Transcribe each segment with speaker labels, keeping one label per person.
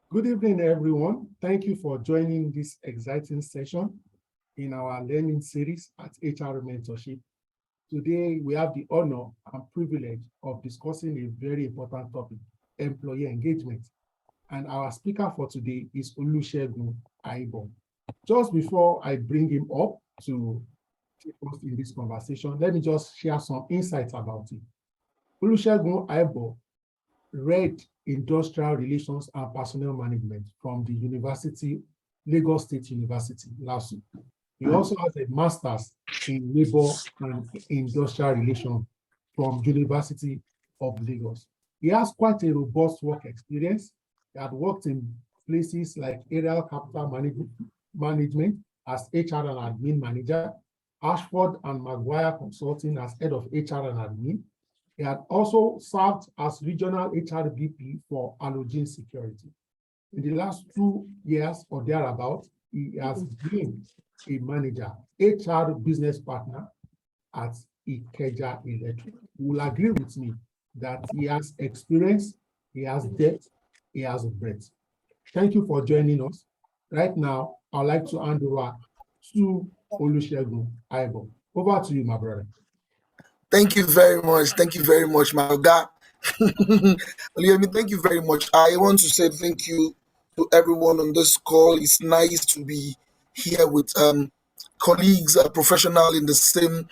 Speaker 1: Good evening, everyone. Thank you for joining this exciting session in our learning series at HR Mentorship. Today, we have the honor and privilege of discussing a very important topic, employee engagement. And our speaker for today is Olusegun Aibor. Just before I bring him up to take us in this conversation, let me just share some insights about it. Olusegun Aibor read Industrial Relations and Personnel Management from the Lagos State University, LASU. He also has a master's in labor and industrial relations from University of Lagos. He has quite a robust work experience. He had worked in places like Aerial Capital Management as HR and Admin Manager, Ashford and Maguire Consulting as Head of HR and Admin. He had also served as Regional HR VP for Allogene Security. In the last 2 years or thereabout, he has been a manager, HR business partner at Ikeja Electric. You will agree with me that he has experience, he has depth, he has breadth. Thank you for joining us. Right now, I'd like to hand over to Olusegun Aibor. Over to you, my brother.
Speaker 2: Thank you very much. Thank you very much, my guy. Thank you very much. I want to say thank you to everyone on this call. It's nice to be here with colleagues, professional in the same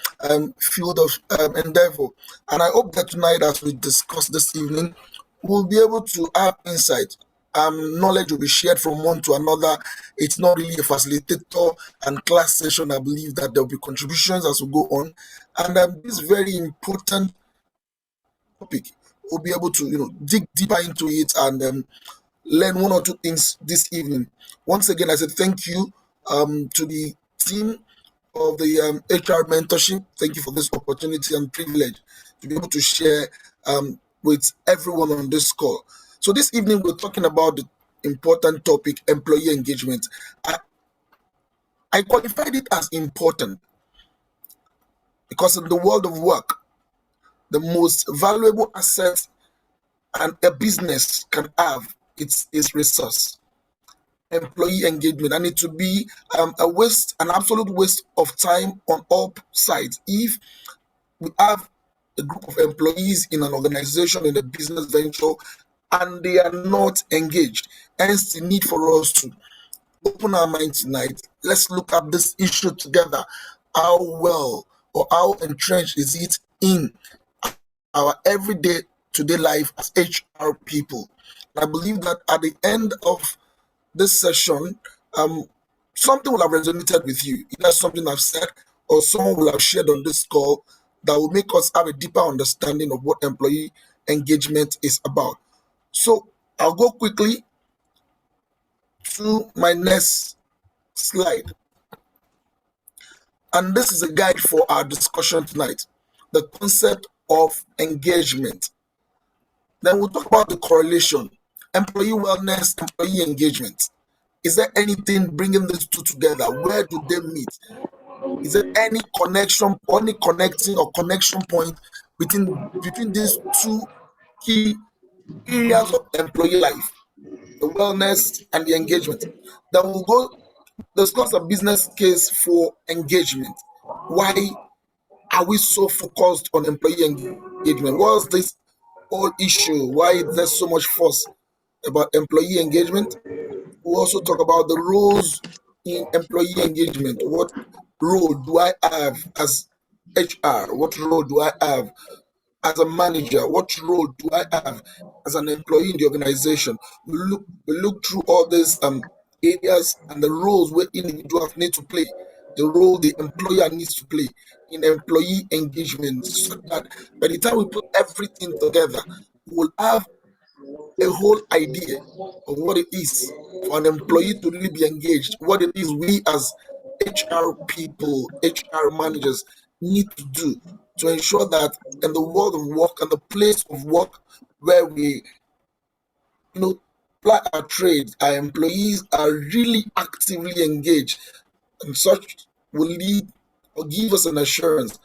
Speaker 2: field of endeavor. And I hope that tonight, as we discuss this evening, we'll be able to have insight. Knowledge will be shared from one to another. It's not really a facilitator and class session. I believe that there will be contributions as we go on. And this very important topic, we'll be able to dig deeper into it and learn one or two things this evening. Once again, I said thank you to the team of the HR mentorship. Thank you for this opportunity and privilege to be able to share with everyone on this call. So this evening, we're talking about the important topic, employee engagement. I qualified it as important because in the world of work, the most valuable asset a business can have is resource, employee engagement, and it to be an absolute waste of time on all sides if we have a group of employees in an organization, in a business venture, and they are not engaged. Hence, the need for us to open our mind tonight. Let's look at this issue together. How well or how entrenched is it in our everyday today life as HR people? And I believe that at the end of this session, something will have resonated with you. Either something I've said or someone will have shared on this call that will make us have a deeper understanding of what employee engagement is about. So I'll go quickly to my next slide. And this is a guide for our discussion tonight, the concept of engagement. Then we'll talk about the correlation, employee wellness, employee engagement. Is there anything bringing these two together? Where do they meet? Is there any connection, any connecting or connection point between these two key areas of employee life, the wellness and the engagement? Then we'll go discuss a business case for engagement. Why are we so focused on employee engagement? What's this whole issue? Why is there so much fuss about employee engagement? We'll also talk about the roles in employee engagement. What role do I have as HR? What role do I have as a manager? What role do I have as an employee in the organization? We look through all these areas and the roles where individuals need to play, the role the employer needs to play in employee engagement, so that by the time we put everything together, we'll have a whole idea of what it is for an employee to really be engaged, what it is we as HR people, HR managers need to do to ensure that in the world of work and the place of work where we, apply our trade, our employees are really actively engaged, and such will lead or give us an assurance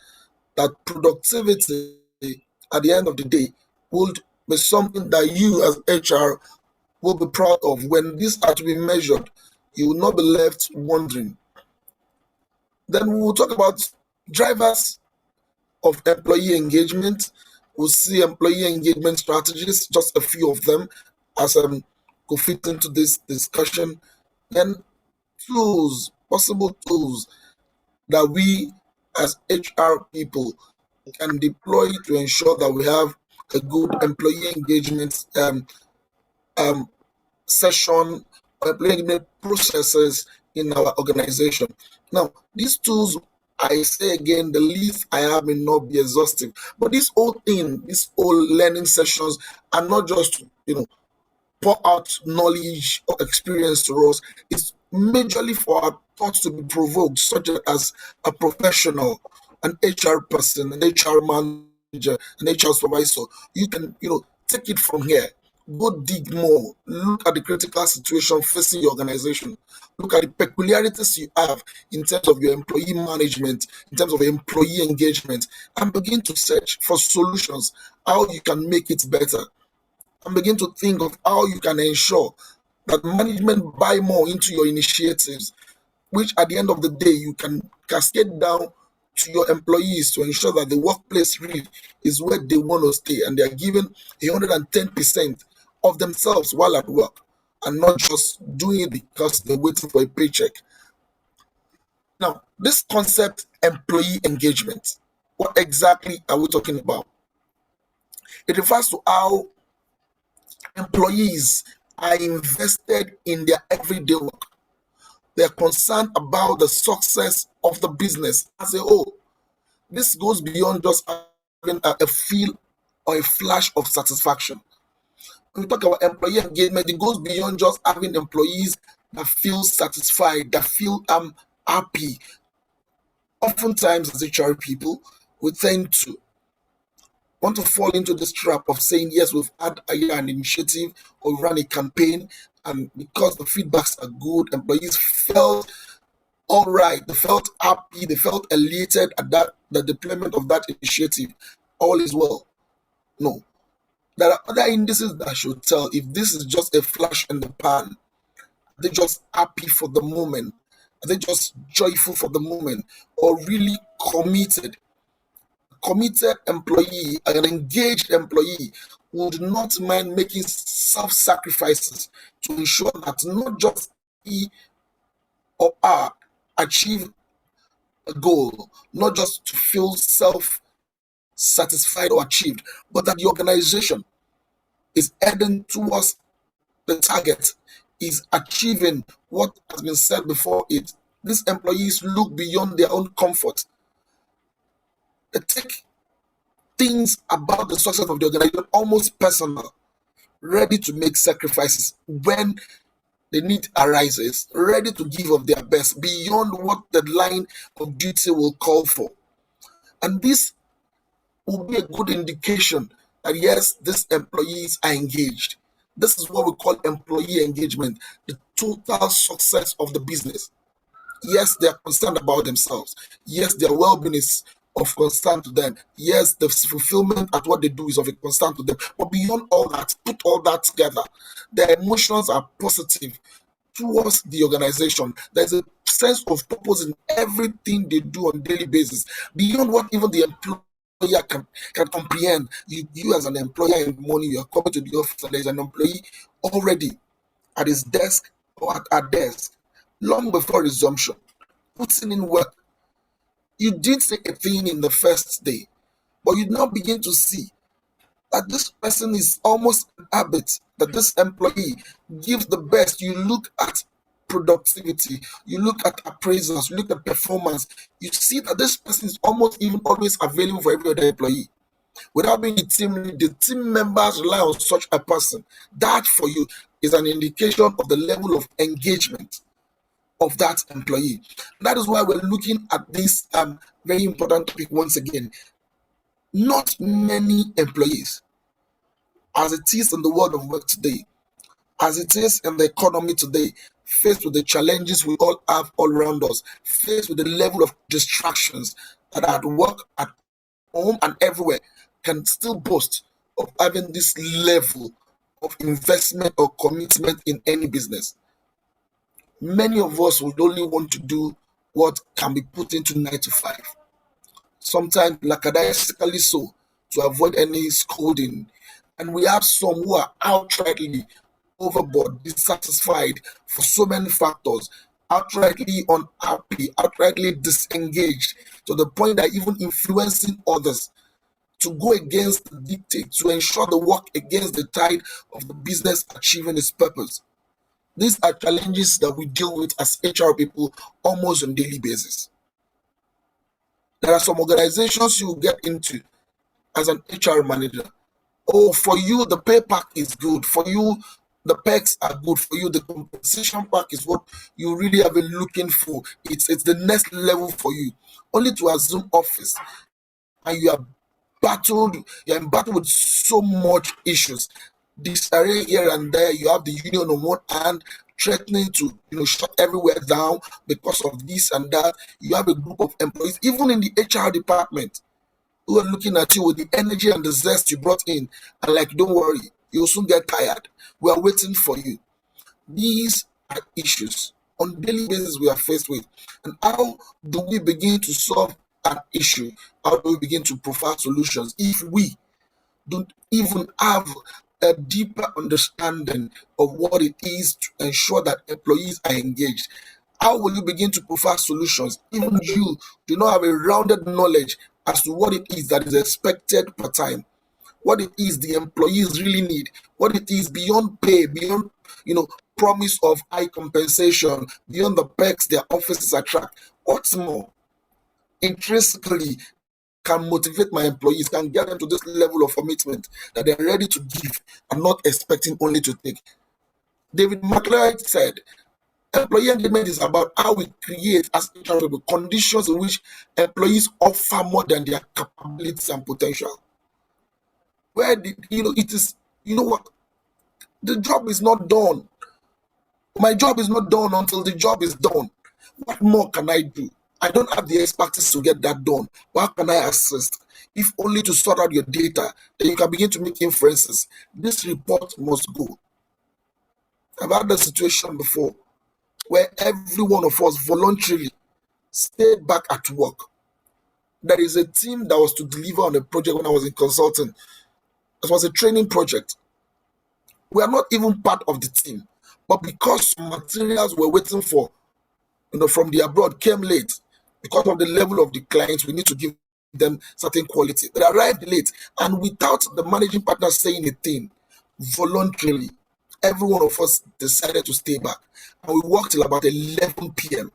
Speaker 2: that productivity at the end of the day would be something that you as HR will be proud of. When these are to be measured, you will not be left wondering. Then we will talk about drivers of employee engagement. We'll see employee engagement strategies, just a few of them, as could fit into this discussion. Then tools, possible tools that we as HR people can deploy to ensure that we have a good employee engagement um, session or employee engagement processes in our organization. Now, these tools, I say again, the list I have may not be exhaustive, but this whole thing, these whole learning sessions are not just to, pour out knowledge or experience to us. It's majorly for our thoughts to be provoked, such as a professional, an HR person, an HR manager, an HR supervisor. You can, take it from here. Go dig more. Look at the critical situation facing your organization. Look at the peculiarities you have in terms of your employee management, in terms of employee engagement, and begin to search for solutions, how you can make it better, and begin to think of how you can ensure that management buy more into your initiatives, which at the end of the day you can cascade down to your employees to ensure that the workplace really is where they want to stay and they are given 110% of themselves while at work and not just doing it because they're waiting for a paycheck. Now, this concept, employee engagement, what exactly are we talking about? It refers to how employees are invested in their everyday work. They're concerned about the success of the business as a whole. This goes beyond just having a feel or a flash of satisfaction. When we talk about employee engagement, it goes beyond just having employees that feel satisfied, that feel happy. Oftentimes, as HR people, we tend to want to fall into this trap of saying, yes, we've had an initiative or we ran a campaign, and because the feedbacks are good, employees felt all right, they felt happy, they felt elated at that the deployment of that initiative. All is well. No. There are other indices that should tell if this is just a flash in the pan. Are they just happy for the moment? Are they just joyful for the moment? Or really committed? Committed employee, an engaged employee, would not mind making self sacrifices to ensure that not just he or her achieve a goal, not just to feel self satisfied or achieved, but that the organization is heading towards the target, is achieving what has been said before it. These employees look beyond their own comfort. They take things about the success of the organization almost personal, ready to make sacrifices when the need arises, ready to give of their best beyond what the line of duty will call for. And this will be a good indication that yes, these employees are engaged. This is what we call employee engagement, the total success of the business. Yes, they are concerned about themselves. Yes, their well-being is of concern to them. Yes, the fulfillment at what they do is of a concern to them. But beyond all that, put all that together, their emotions are positive towards the organization. There's a sense of purpose in everything they do on a daily basis, beyond what even the employer can comprehend. You as an employer in the morning, you are coming to the office and there's an employee already at his desk or at our desk, long before resumption, putting in work. You did say a thing in the first day, but you now begin to see that this person is almost an habit, that this employee gives the best. You look at productivity, you look at appraisals, you look at performance, you see that this person is almost even always available for every other employee. Without being the team lead, the team members rely on such a person. That for you is an indication of the level of engagement of that employee. That is why we're looking at this very important topic once again. Not many employees, as it is in the world of work today, as it is in the economy today, faced with the challenges we all have all around us, faced with the level of distractions that are at work, at home, and everywhere, can still boast of having this level of investment or commitment in any business. Many of us would only want to do what can be put into 9 to 5, sometimes lackadaisically so, to avoid any scolding. And we have some who are outrightly overboard, dissatisfied for so many factors, outrightly unhappy, outrightly disengaged, to the point that even influencing others to go against the dictate, to ensure the work against the tide of the business achieving its purpose. These are challenges that we deal with as HR people almost on daily basis. There are some organizations you get into as an HR manager. Oh, for you, the pay pack is good. For you, the perks are good. For you, the compensation pack is what you really have been looking for. It's the next level for you. Only to assume office and you're in battle with so much issues. Disarray here and there. You have the union on one hand threatening to shut everywhere down because of this and that. You have a group of employees, even in the HR department, who are looking at you with the energy and the zest you brought in, and like, don't worry, you'll soon get tired. We are waiting for you. These are issues on daily basis we are faced with. And how do we begin to solve an issue? How do we begin to provide solutions if we don't even have a deeper understanding of what it is to ensure that employees are engaged? How will you begin to provide solutions? Even you do not have a rounded knowledge as to what it is that is expected per time, what it is the employees really need, what it is beyond pay, beyond promise of high compensation, beyond the perks their offices attract. What's more, intrinsically can motivate my employees, can get them to this level of commitment that they're ready to give and not expecting only to take. David McLeod said, employee engagement is about how we create as HR people conditions in which employees offer more than their capabilities and potential. Where it is, what? The job is not done. My job is not done until the job is done. What more can I do? I don't have the expertise to get that done. How can I assist? If only to sort out your data, then you can begin to make inferences. This report must go. I've had the situation before where every one of us voluntarily stayed back at work. There is a team that was to deliver on a project when I was in consulting. It was a training project. We are not even part of the team, but because some materials we're waiting for, from the abroad came late, because of the level of the clients, we need to give them certain quality. They arrived late, and without the managing partner saying a thing, voluntarily, every one of us decided to stay back, and we worked till about 11 p.m.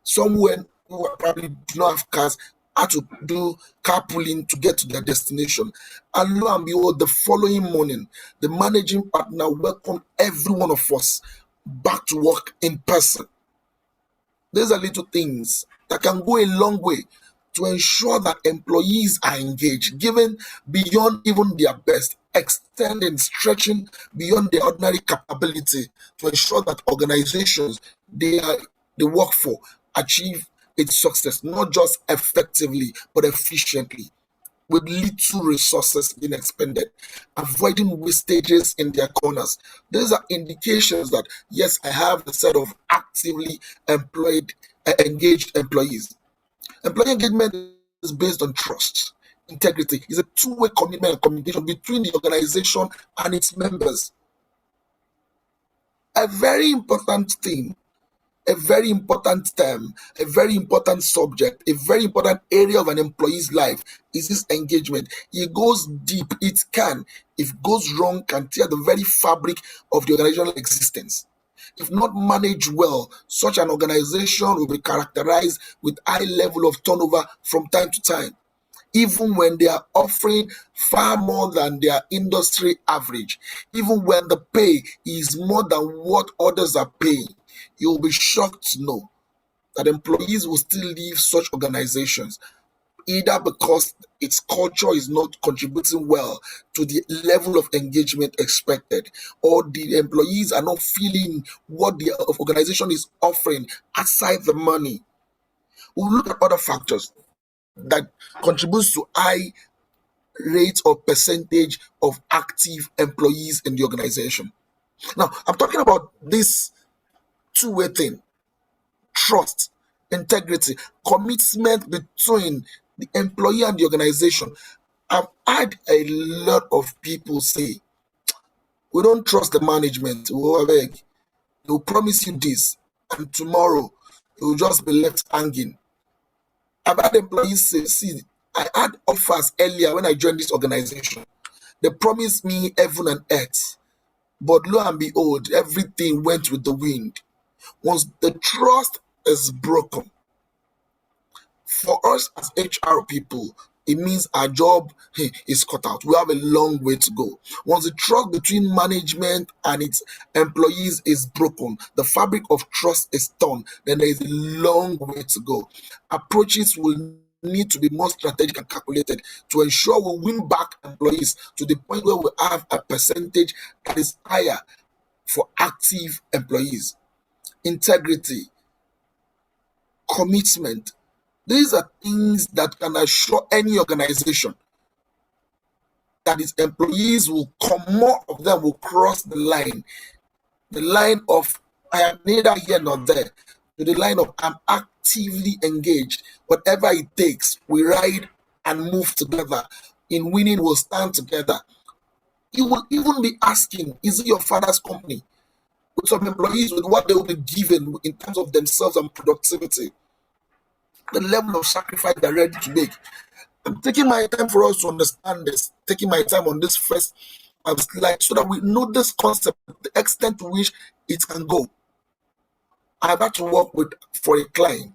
Speaker 2: Somewhere who probably do not have cars had to do carpooling to get to their destination. And lo and behold, the following morning, the managing partner welcomed every one of us back to work in person. These are little things that can go a long way to ensure that employees are engaged, given beyond even their best, extending, stretching beyond their ordinary capability to ensure that organizations they work for achieve its success, not just effectively, but efficiently, with little resources being expended, avoiding wastages in their corners. These are indications that, yes, I have a set of actively engaged employees. Employee engagement is based on trust, integrity. It's a two-way commitment and communication between the organization and its members. A very important thing, a very important term, a very important subject, a very important area of an employee's life is this engagement. It goes deep. It can, if goes wrong, can tear the very fabric of the organizational existence. If not managed well, such an organization will be characterized with high level of turnover from time to time, even when they are offering far more than their industry average, even when the pay is more than what others are paying. You'll be shocked to know that employees will still leave such organizations, either because its culture is not contributing well to the level of engagement expected, or the employees are not feeling what the organization is offering aside the money. We'll look at other factors that contributes to high rate or percentage of active employees in the organization. Now, I'm talking about this two-way thing: trust, integrity, commitment between the employee and the organization. I've had a lot of people say, we don't trust the management. Oh, abeg, they will promise you this, and tomorrow you will just be left hanging. I've had employees say, see, I had offers earlier when I joined this organization. They promised me heaven and earth, but lo and behold, everything went with the wind. Once the trust is broken, for us as HR people, it means our job is cut out. We have a long way to go. Once the trust between management and its employees is broken, the fabric of trust is torn, then there is a long way to go. Approaches will need to be more strategic and calculated to ensure we win back employees to the point where we have a percentage that is higher for active employees. Integrity, commitment, these are things that can assure any organization that its employees will come, more of them will cross the line of I am neither here nor there, to the line of I'm actively engaged. Whatever it takes, we ride and move together. In winning, we'll stand together. You will even be asking, is it your father's company? With some employees, with what they will be given in terms of themselves and productivity, the level of sacrifice they're ready to make. I'm taking my time for us to understand this, taking my time on this first slide so that we know this concept, the extent to which it can go. I've had to work with for a client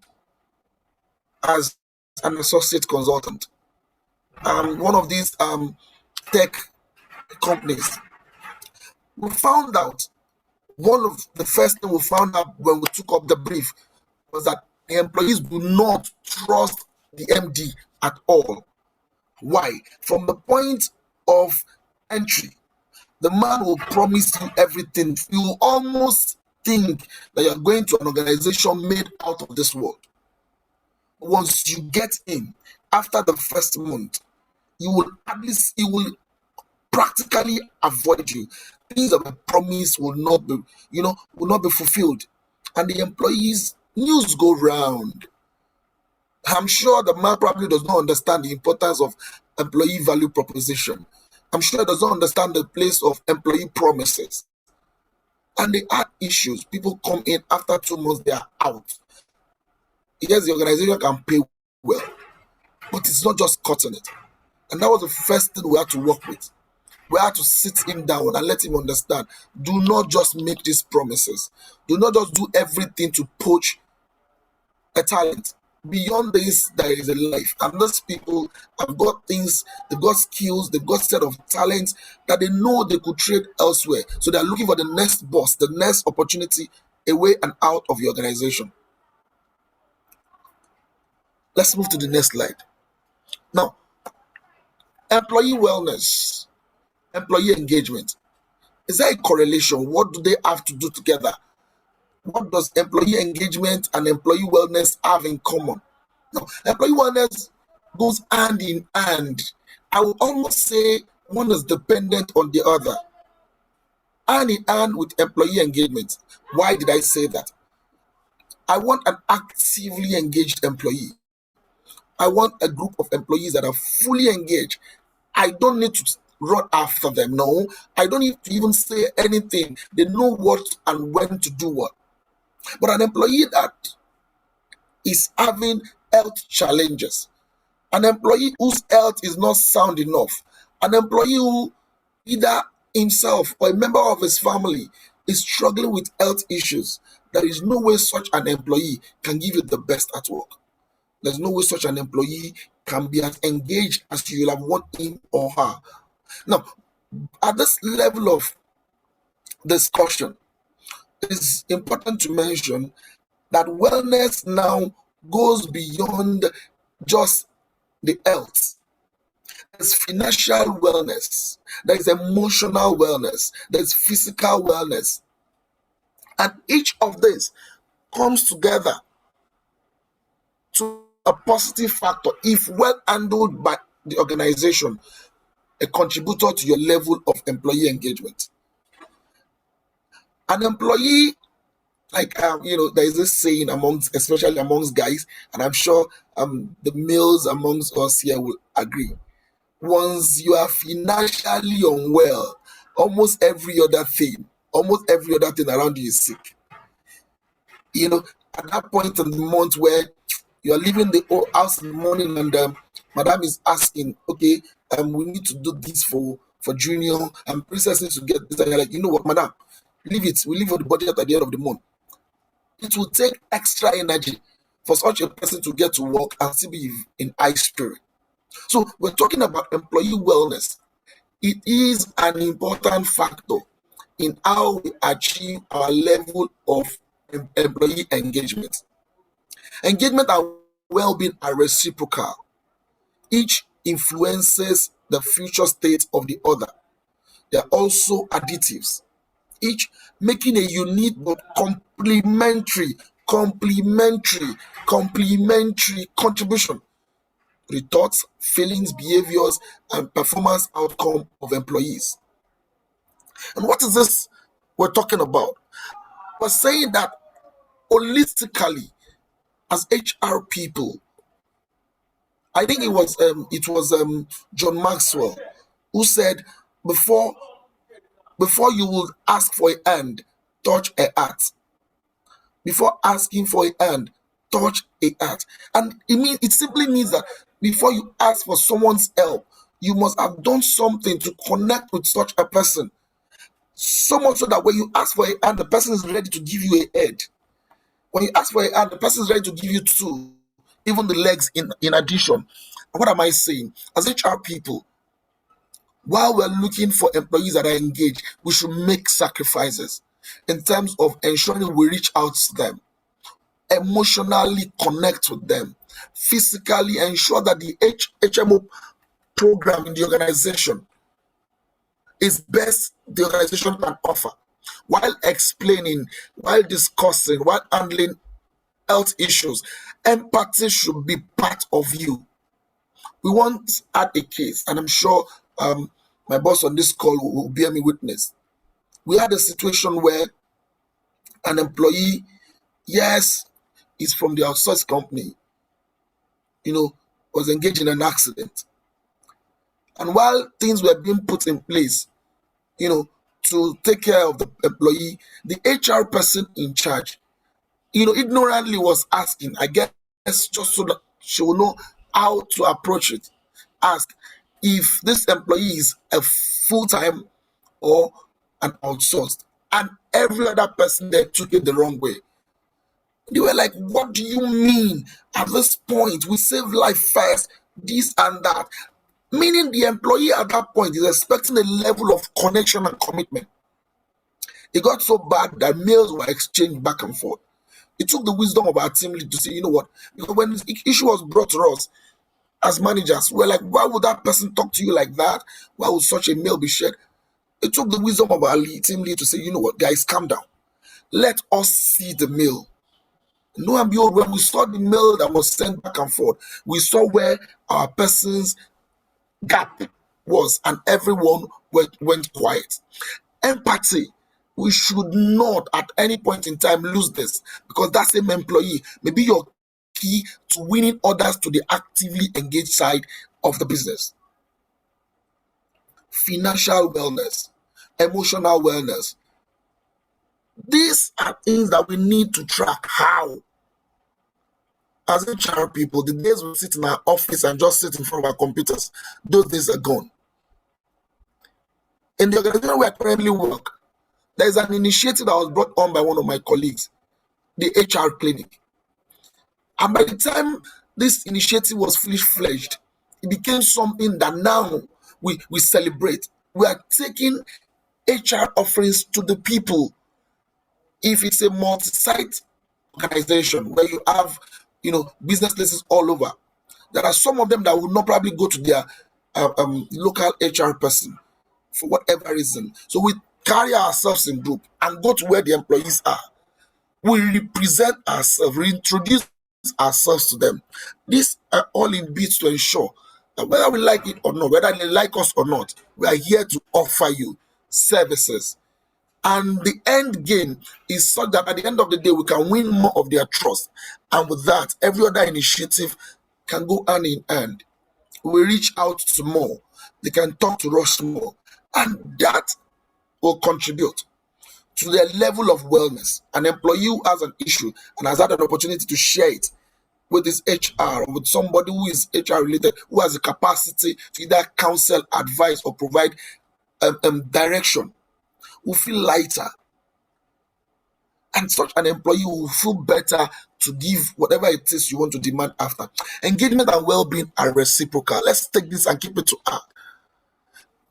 Speaker 2: as an associate consultant. One of these tech companies. We found out one of the first thing we found out when we took up the brief was that the employees do not trust the MD at all. Why? From the point of entry, the man will promise you everything. You will almost think that you're going to an organization made out of this world. Once you get in, after the first month, you will at least he will practically avoid you. Things that were promised will not be, will not be fulfilled. And the employees news go round. I'm sure the man probably does not understand the importance of employee value proposition. I'm sure he does not understand the place of employee promises. And they had issues. People come in after 2 months, they are out. Yes, the organization can pay well, but it's not just cutting it. And that was the first thing we had to work with. We had to sit him down and let him understand. Do not just make these promises. Do not just do everything to poach a talent. Beyond this, there is a life. And those people have got things, they've got skills, they've got set of talents that they know they could trade elsewhere. So they're looking for the next boss, the next opportunity away and out of the organization. Let's move to the next slide. Now, employee wellness, employee engagement. Is there a correlation? What do they have to do together? What does employee engagement and employee wellness have in common? Now, employee wellness goes hand in hand. I would almost say one is dependent on the other. Hand in hand with employee engagement. Why did I say that? I want an actively engaged employee. I want a group of employees that are fully engaged. I don't need to run after them. No, I don't need to even say anything. They know what and when to do what. But an employee that is having health challenges, an employee whose health is not sound enough, an employee who either himself or a member of his family is struggling with health issues, there is no way such an employee can give you the best at work. There's no way such an employee can be as engaged as you will have want him or her. Now, at this level of discussion, it is important to mention that wellness now goes beyond just the health. There's financial wellness, there's emotional wellness, there's physical wellness. And each of these comes together to a positive factor if well handled by the organization a contributor to your level of employee engagement. An employee, like there is this saying amongst, especially amongst guys, and I'm sure the males amongst us here will agree. Once you are financially unwell, almost every other thing around you is sick. At that point in the month where you are leaving the house in the morning and madam is asking, okay, we need to do this for junior, and princess needs to get this, and you're like, you know what, madam, leave it. We leave for the budget at the end of the month. It will take extra energy for such a person to get to work and still be in high spirit. So we're talking about employee wellness. It is an important factor in how we achieve our level of employee engagement. Engagement and well-being are reciprocal. Each influences the future state of the other. They are also additives, each making a unique but complementary contribution to the thoughts, feelings, behaviors, and performance outcome of employees. And what is this we're talking about? We're saying that holistically, as HR people, I think it was John Maxwell who said, before you will ask for a hand, touch a heart. Before asking for a hand, touch a heart. And it simply means that before you ask for someone's help, you must have done something to connect with such a person. So much so that when you ask for a hand, the person is ready to give you a head. When you ask for a hand, the person is ready to give you two, even the legs in addition. What am I saying? As HR people, while we're looking for employees that are engaged, we should make sacrifices in terms of ensuring we reach out to them, emotionally connect with them, physically ensure that the HMO program in the organization is best the organization can offer, while explaining, while discussing, while handling health issues. Empathy should be part of you. We once had a case, and I'm sure my boss on this call will bear me witness. We had a situation where an employee, yes, is from the outsourced company, was engaged in an accident. And while things were being put in place, to take care of the employee, the HR person in charge, ignorantly was asking, I guess, just so that she will know how to approach it. Ask if this employee is a full-time or an outsourced. And every other person there took it the wrong way. They were like, what do you mean? At this point, we save life first, this and that. Meaning the employee at that point is expecting a level of connection and commitment. It got so bad that mails were exchanged back and forth. It took the wisdom of our team lead to say, you know what? Because when this issue was brought to us as managers, we're like, why would that person talk to you like that? Why would such a mail be shared? It took the wisdom of our team lead to say, you know what, guys, calm down. Let us see the mail. Lo and behold, when we saw the mail that was sent back and forth, we saw where our person's gap was, and everyone went quiet. Empathy. We should not at any point in time lose this, because that same employee may be your key to winning others to the actively engaged side of the business. Financial wellness, emotional wellness. These are things that we need to track. How? As HR people, the days we sit in our office and just sit in front of our computers, those days are gone. In the organization where I currently work, there is an initiative that was brought on by one of my colleagues, the HR clinic. And by the time this initiative was fully fledged, it became something that now we celebrate. We are taking HR offerings to the people. If it's a multi-site organization where you have, business places all over, there are some of them that will not probably go to their local HR person for whatever reason. So we carry ourselves in group and go to where the employees are. We represent ourselves, we introduce ourselves to them. These are all in bits to ensure Whether we like it or not, whether they like us or not, we are here to offer you services. And the end game is such that at the end of the day, we can win more of their trust. And with that, every other initiative can go hand in hand. We reach out to more, they can talk to us more, and that will contribute to their level of wellness. An employee who has an issue and has had an opportunity to share it with his HR or with somebody who is HR related, who has the capacity to either counsel, advise, or provide direction, will feel lighter. And such an employee will feel better to give whatever it is you want to demand after. Engagement and well being are reciprocal. Let's take this and keep it to heart.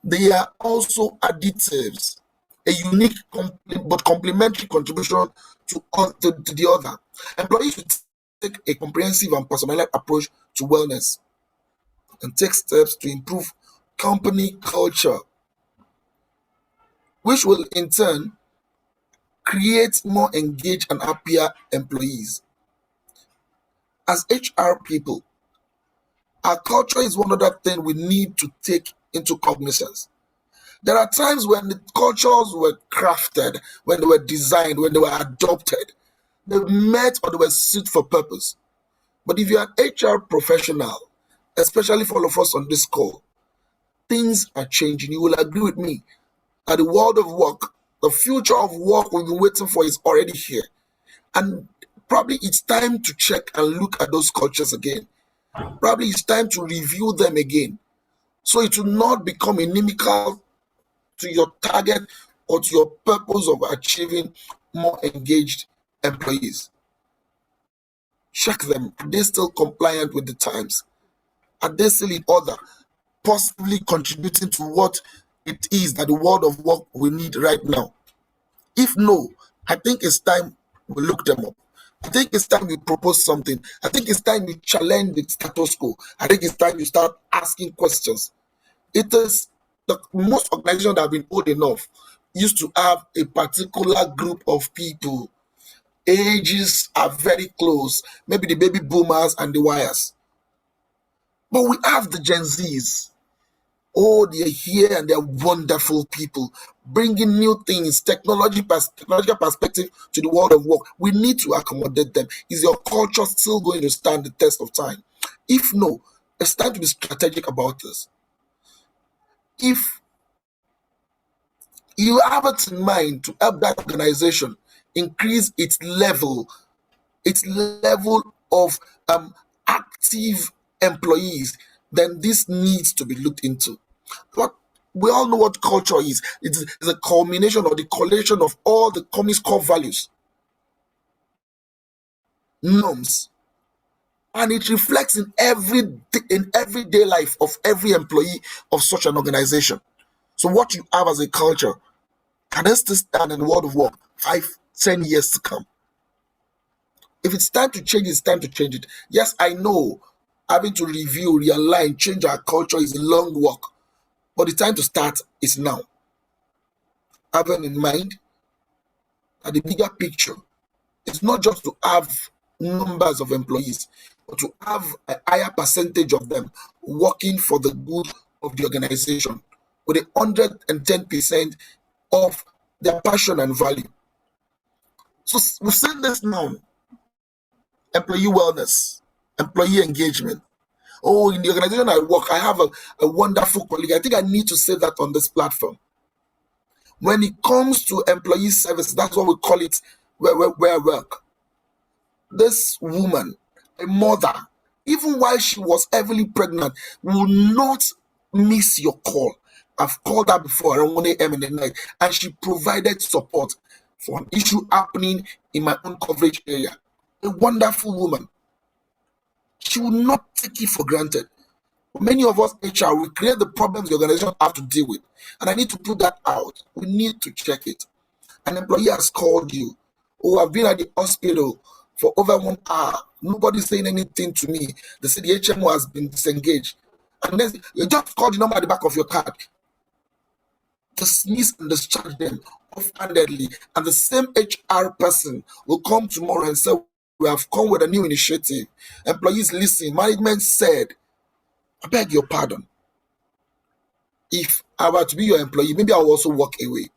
Speaker 2: They are also additives, a unique but complementary contribution to the other. Employees should take a comprehensive and personalized approach to wellness and take steps to improve company culture, which will in turn create more engaged and happier employees. As HR people, our culture is one other thing we need to take into cognizance. There are times when the cultures were crafted, when they were designed, when they were adopted, they met or they were suited for purpose. But if you're an HR professional, especially for all of us on this call, things are changing. You will agree with me that the world of work, the future of work we've been waiting for is already here. And probably it's time to check and look at those cultures again. Probably it's time to review them again. So it will not become inimical to your target or to your purpose of achieving more engaged employees. Check them. Are they still compliant with the times? Are they still in order? Possibly contributing to what it is that the world of work we need right now. If no, I think it's time we look them up. I think it's time we propose something. I think it's time we challenge the status quo. I think it's time you start asking questions. It is the most organizations that have been old enough used to have a particular group of people. Ages are very close, maybe the baby boomers and the wires. But we have the Gen Zs. Oh, they're here and they're wonderful people, bringing new things, technological perspective to the world of work. We need to accommodate them. Is your culture still going to stand the test of time? If no, it's time to be strategic about this. If you have it in mind to help that organization increase its level of active employees, then this needs to be looked into. What we all know what culture is. It's a culmination or the collation of all the company's core values, norms, and it reflects in everyday life of every employee of such an organization. So what you have as a culture can it still stand in the world of work 5, 10 years to come? If it's time to change, it's time to change it. Yes, I know having to review, realign, change our culture is a long work, but the time to start is now. Having in mind that the bigger picture is not just to have numbers of employees, but to have a higher percentage of them working for the good of the organization with 110% of their passion and value. So we've seen this now: employee wellness, employee engagement. Oh, in the organization I work, I have a wonderful colleague. I think I need to say that on this platform. When it comes to employee service, that's what we call it where I work. This woman, a mother, even while she was heavily pregnant, will not miss your call. I've called her before around 1 a.m. in the night, and she provided support for an issue happening in my own coverage area. A wonderful woman. She will not take it for granted. Many of us HR, we create the problems the organization have to deal with. And I need to put that out. We need to check it. An employee has called you. Oh, I've been at the hospital for over 1 hour. Nobody's saying anything to me. They say the HMO has been disengaged. And then you just call the number at the back of your card. Dismiss and discharge them offhandedly. And the same HR person will come tomorrow and say, we have come with a new initiative. Employees listen. Management said, I beg your pardon. If I were to be your employee, maybe I'll also walk away.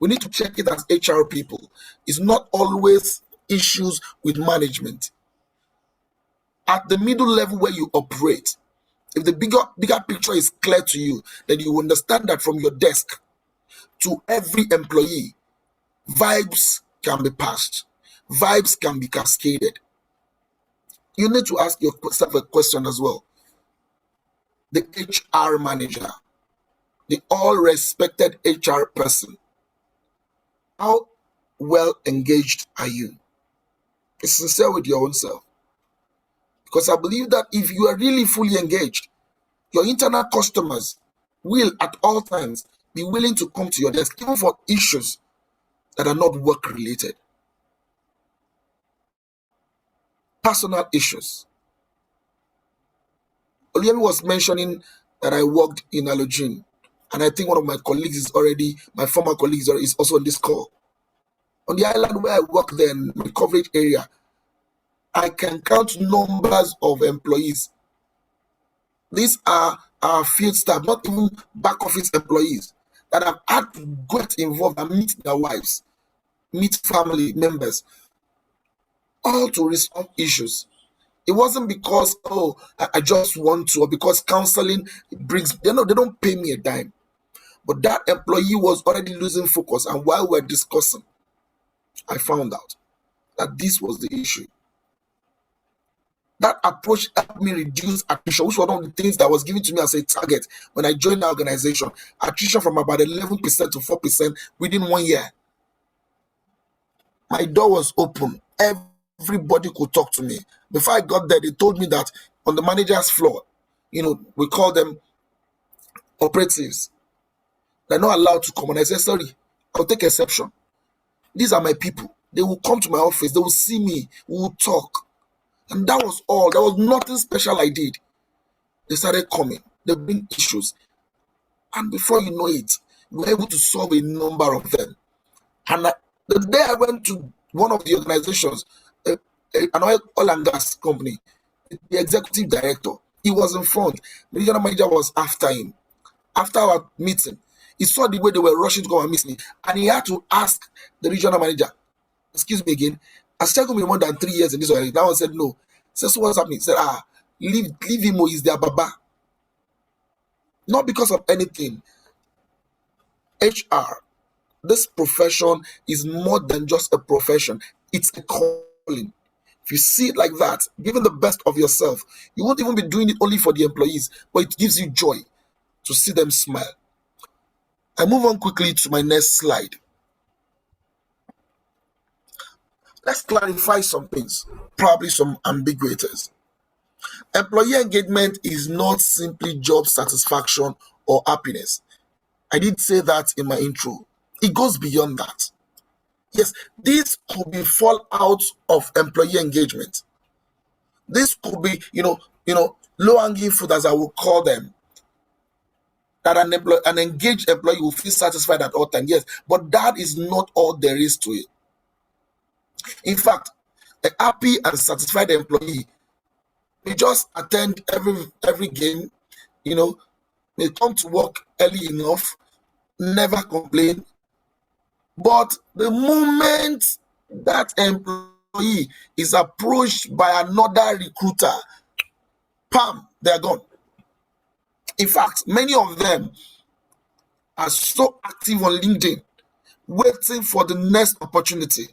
Speaker 2: We need to check it as HR people. It's not always issues with management. At the middle level where you operate, if the bigger picture is clear to you, then you understand that from your desk to every employee, vibes can be passed, vibes can be cascaded. You need to ask yourself a question as well. The HR manager, the all respected HR person, how well engaged are you? Be sincere with your own self. Because I believe that if you are really fully engaged, your internal customers will at all times be willing to come to your desk, even for issues that are not work related. Personal issues. Oliemi was mentioning that I worked in Alogene, and I think one of my colleagues is already, my former colleagues is also on this call. On the island where I work there in my coverage area, I can count numbers of employees. These are our field staff, not even back office employees, that have had to get involved and meet their wives, meet family members, all to resolve issues. It wasn't because, oh, I just want to, or because counseling brings, they don't pay me a dime. But that employee was already losing focus. And while we're discussing, I found out that this was the issue. That approach helped me reduce attrition, which was one of the things that was given to me as a target when I joined the organization. Attrition from about 11% to 4% within 1 year. My door was open. Everybody could talk to me. Before I got there, they told me that on the manager's floor, we call them operatives. They're not allowed to come. And I said, sorry, I'll take exception. These are my people. They will come to my office. They will see me. We will talk. And that was all. There was nothing special I did. They started coming. They bring issues. And before you know it, we were able to solve a number of them. And the day I went to one of the organizations, an oil and gas company, the executive director, he was in front. The regional manager was after him. After our meeting, he saw the way they were rushing to go and meet me. And he had to ask the regional manager, excuse me again, has Segun been more than 3 years in this organization? That one said no. Said, so what's happening? He said, leave him, or he's their baba. Not because of anything. HR, this profession is more than just a profession. It's a calling. If you see it like that, giving the best of yourself, you won't even be doing it only for the employees, but it gives you joy to see them smile. I move on quickly to my next slide. Let's clarify some things, probably some ambiguities. Employee engagement is not simply job satisfaction or happiness. I did say that in my intro. It goes beyond that. Yes, this could be fallout of employee engagement. This could be, low-hanging fruit, as I will call them, that an engaged employee will feel satisfied at all times. Yes, but that is not all there is to it. In fact, a happy and satisfied employee may just attend every game, may come to work early enough, never complain. But the moment that employee is approached by another recruiter, pam, they're gone. In fact, many of them are so active on LinkedIn, waiting for the next opportunity.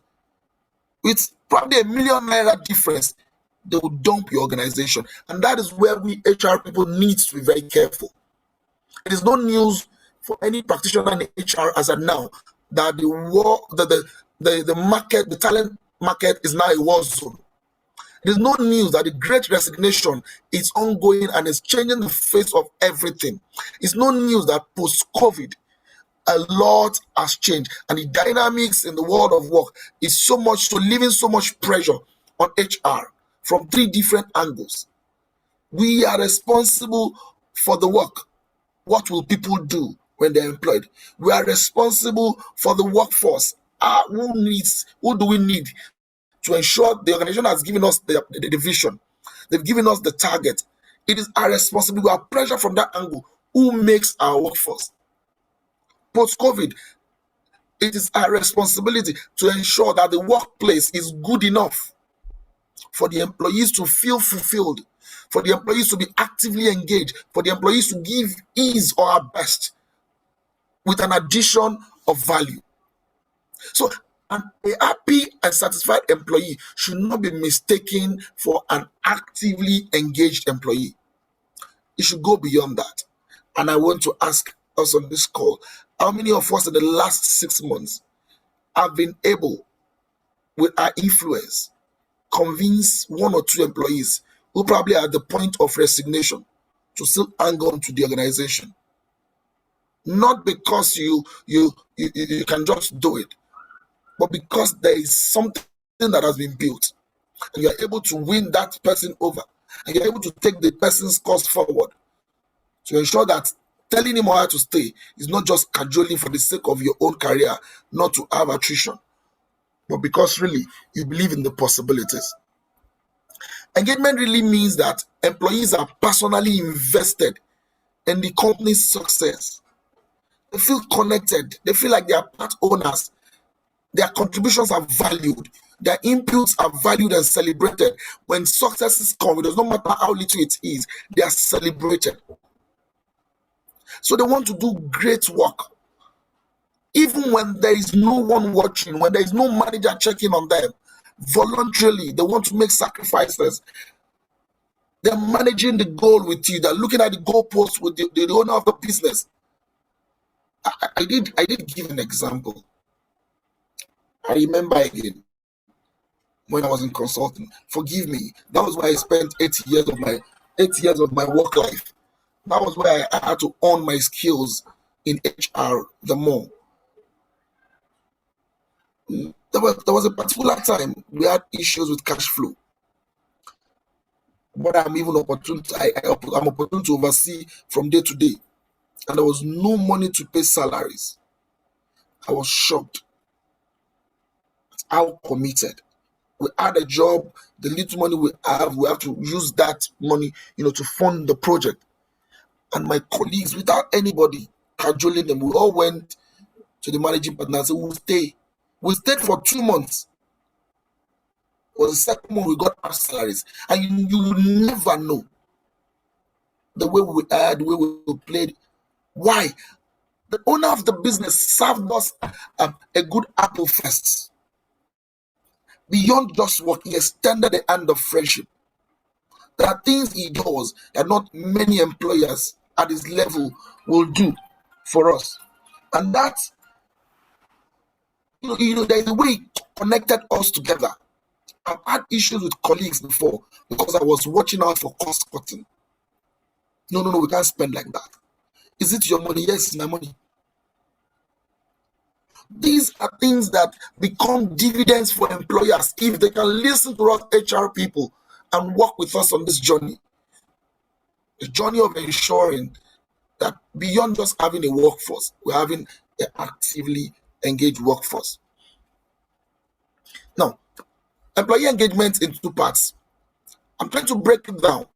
Speaker 2: With probably =1,000,000 difference, they will dump your organization. And that is where we HR people need to be very careful. It is no news for any practitioner in HR as of now that the market, the talent market is now a war zone. It is no news that the great resignation is ongoing and is changing the face of everything. It's no news that post-COVID, a lot has changed, and the dynamics in the world of work is so much, so leaving so much pressure on HR from 3 different angles. We are responsible for the work. What will people do when they're employed? We are responsible for the workforce. Who do we need to ensure the organization has given us the vision? They've given us the target. It is our responsibility. We are pressure from that angle. Who makes our workforce? Post-COVID, it is our responsibility to ensure that the workplace is good enough for the employees to feel fulfilled, for the employees to be actively engaged, for the employees to give his or her best with an addition of value. So, a happy and satisfied employee should not be mistaken for an actively engaged employee. It should go beyond that. And I want to ask us on this call, how many of us in the last 6 months have been able, with our influence, convince one or two employees who probably are at the point of resignation to still hang on to the organization? Not because you can just do it, but because there is something that has been built, and you're able to win that person over, and you're able to take the person's cause forward to ensure that telling him or her to stay is not just cajoling for the sake of your own career, not to have attrition, but because really you believe in the possibilities. Engagement really means that employees are personally invested in the company's success. They feel connected, they feel like they are part owners. Their contributions are valued, their inputs are valued and celebrated. When successes come, it does not matter how little it is, they are celebrated. So they want to do great work. Even when there is no one watching, when there is no manager checking on them, voluntarily, they want to make sacrifices. They're managing the goal with you. They're looking at the goalpost with the owner of the business. I did give an example. I remember again when I was in consulting. Forgive me. That was where I spent 8 years of my work life. That was where I had to earn my skills in HR the more. There was a particular time we had issues with cash flow. But I'm even opportune. I'm opportune to oversee from day to day, and there was no money to pay salaries. I was shocked at how committed. We had a job. The little money we have to use that money, to fund the project. And my colleagues, without anybody cajoling them, we all went to the managing partner and said, "We'll stay." We stayed for 2 months. It was the second month we got our salaries. And you will never know the way we had, the way we played. Why? The owner of the business served us a good apple first. Beyond just work, he extended the hand of friendship. There are things he does that not many employers at his level will do for us. And that, there's a way he connected us together. I've had issues with colleagues before because I was watching out for cost cutting. No, we can't spend like that. Is it your money? Yes, it's my money. These are things that become dividends for employers if they can listen to us HR people and work with us on this journey. The journey of ensuring that beyond just having a workforce, we're having an actively engaged workforce. Now, employee engagement in two parts. I'm trying to break it down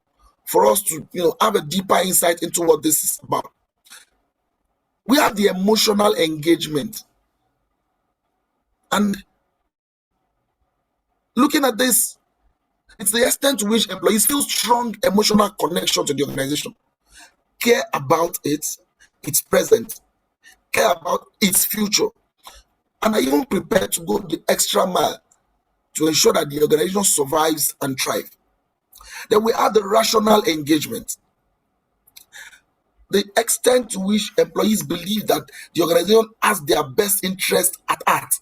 Speaker 2: for us to have a deeper insight into what this is about. We have the emotional engagement. And looking at this, it's the extent to which employees feel strong emotional connection to the organization, care about its present, care about its future, and are even prepared to go the extra mile to ensure that the organization survives and thrives. Then we have the rational engagement, the extent to which employees believe that the organization has their best interest at heart.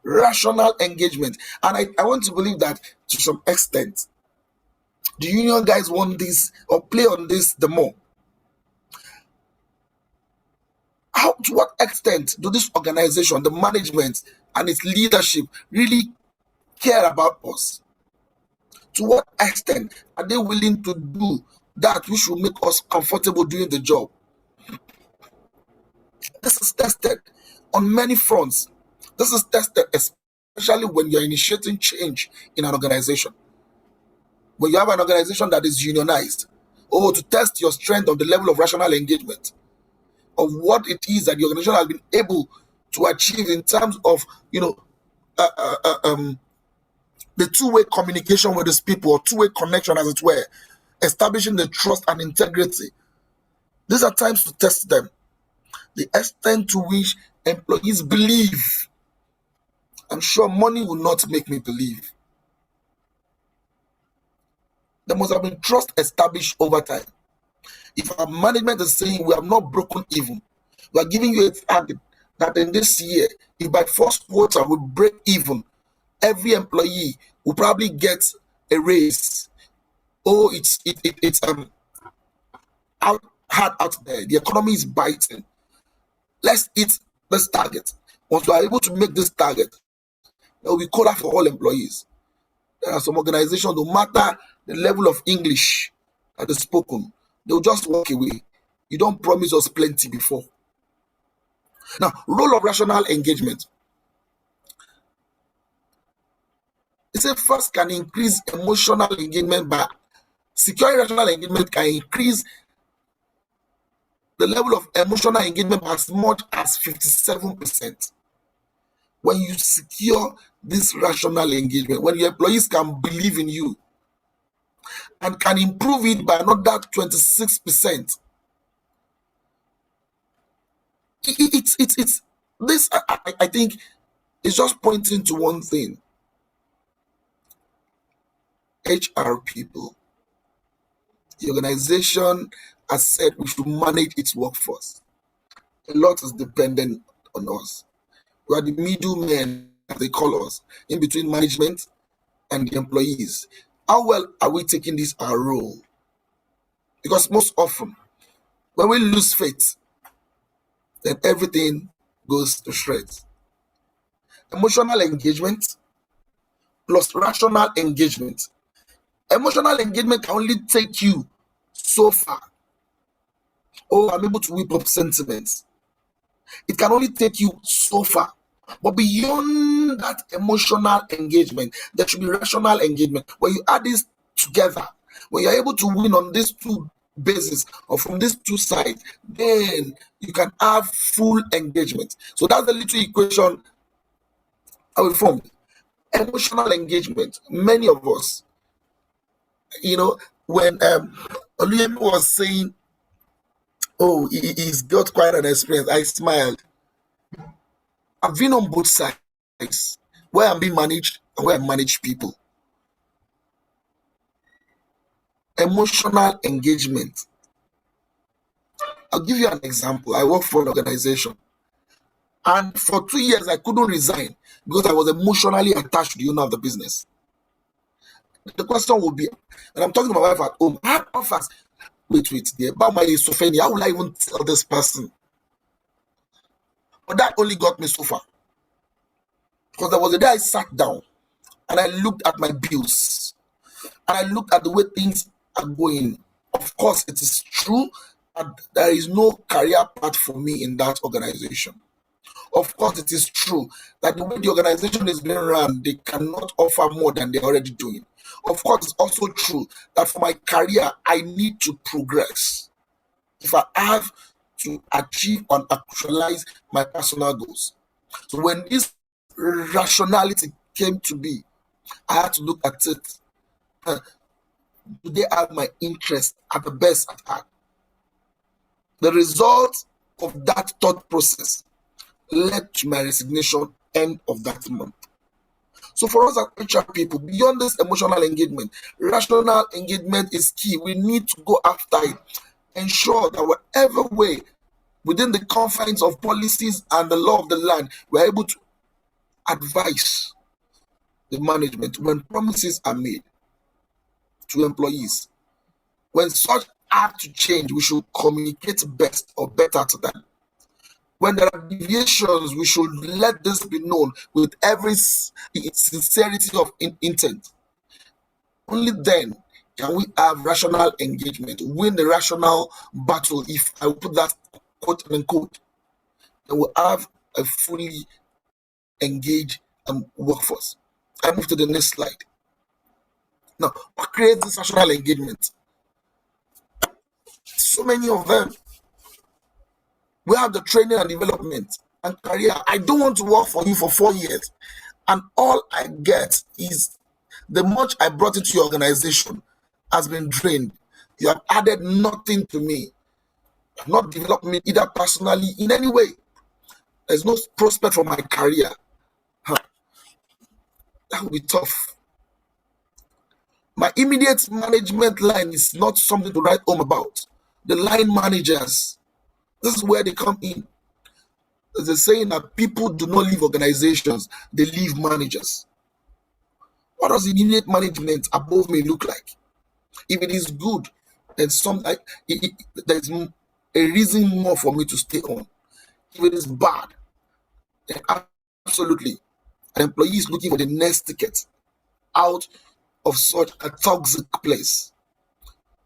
Speaker 2: Rational engagement. And I want to believe that to some extent, the union guys want this or play on this the more. To what extent do this organization, the management and its leadership really care about us? To what extent are they willing to do that which will make us comfortable doing the job? This is tested on many fronts. This is tested especially when you're initiating change in an organization. When you have an organization that is unionized, or to test your strength of the level of rational engagement, of what it is that the organization has been able to achieve in terms of, uh, uh, uh, um, the two-way communication with these people, or two-way connection, as it were, establishing the trust and integrity. These are times to test them. The extent to which employees believe. I'm sure money will not make me believe. There must have been trust established over time. If our management is saying we have not broken even, we are giving you a target that in this year, if by first quarter we break even, every employee will probably get a raise. Oh, it's out hard out there. The economy is biting. Let's hit this target. Once we are able to make this target, there will be quota for all employees. There are some organizations, no matter the level of English that is spoken, they will just walk away. You don't promise us plenty before. Now, role of rational engagement. It says first can increase emotional engagement by securing rational engagement can increase the level of emotional engagement by as much as 57%. When you secure this rational engagement, when your employees can believe in you and can improve it by another 26%, it's this I think is just pointing to one thing. HR people, the organization has said we should manage its workforce. A lot is dependent on us. We are the middlemen, as they call us, in between management and the employees. How well are we taking this our role? Because most often, when we lose faith, then everything goes to shreds. Emotional engagement plus rational engagement. Emotional engagement can only take you so far. Oh, I'm able to whip up sentiments. It can only take you so far. But beyond that emotional engagement, there should be rational engagement. When you add this together, when you're able to win on these two bases or from these two sides, then you can have full engagement. So that's the little equation I will form. Emotional engagement. Many of us, when Oluyemi was saying, oh, he's got quite an experience, I smiled. I've been on both sides, where I'm being managed and where I manage people. Emotional engagement. I'll give you an example. I work for an organization, and for 2 years I couldn't resign because I was emotionally attached to the owner of the business. The question would be, and I'm talking to my wife at home, how fast? Wait, there, about my schizophrenia, how will I even tell this person? But that only got me so far. Because there was a day I sat down and I looked at my bills and I looked at the way things are going. Of course, it is true that there is no career path for me in that organization. Of course, it is true that the way the organization is being run, they cannot offer more than they're already doing. Of course, it's also true that for my career, I need to progress if I have to achieve and actualize my personal goals. So when this rationality came to be, I had to look at it. Do they have my interest at the best at heart? The result of that thought process led to my resignation end of that month. So for us as HR people, beyond this emotional engagement, rational engagement is key. We need to go after it. Ensure that whatever way, within the confines of policies and the law of the land, we're able to advise the management when promises are made to employees. When such have to change, we should communicate best or better to them. When there are deviations, we should let this be known with every sincerity of intent. Only then can we have rational engagement, win the rational battle, if I will put that quote unquote. Then we'll have a fully engaged workforce. I move to the next slide. Now, what creates this rational engagement? So many of them. We have the training and development and career. I don't want to work for you for 4 years. And all I get is the much I brought into your organization has been drained. You have added nothing to me. You have not developed me either personally in any way. There's no prospect for my career. Huh, that would be tough. My immediate management line is not something to write home about. The line managers, this is where they come in. There's a saying that people do not leave organizations, they leave managers. What does immediate management above me look like? If it is good, then there's a reason more for me to stay on. If it is bad, then absolutely, an employee is looking for the next ticket out of such a toxic place.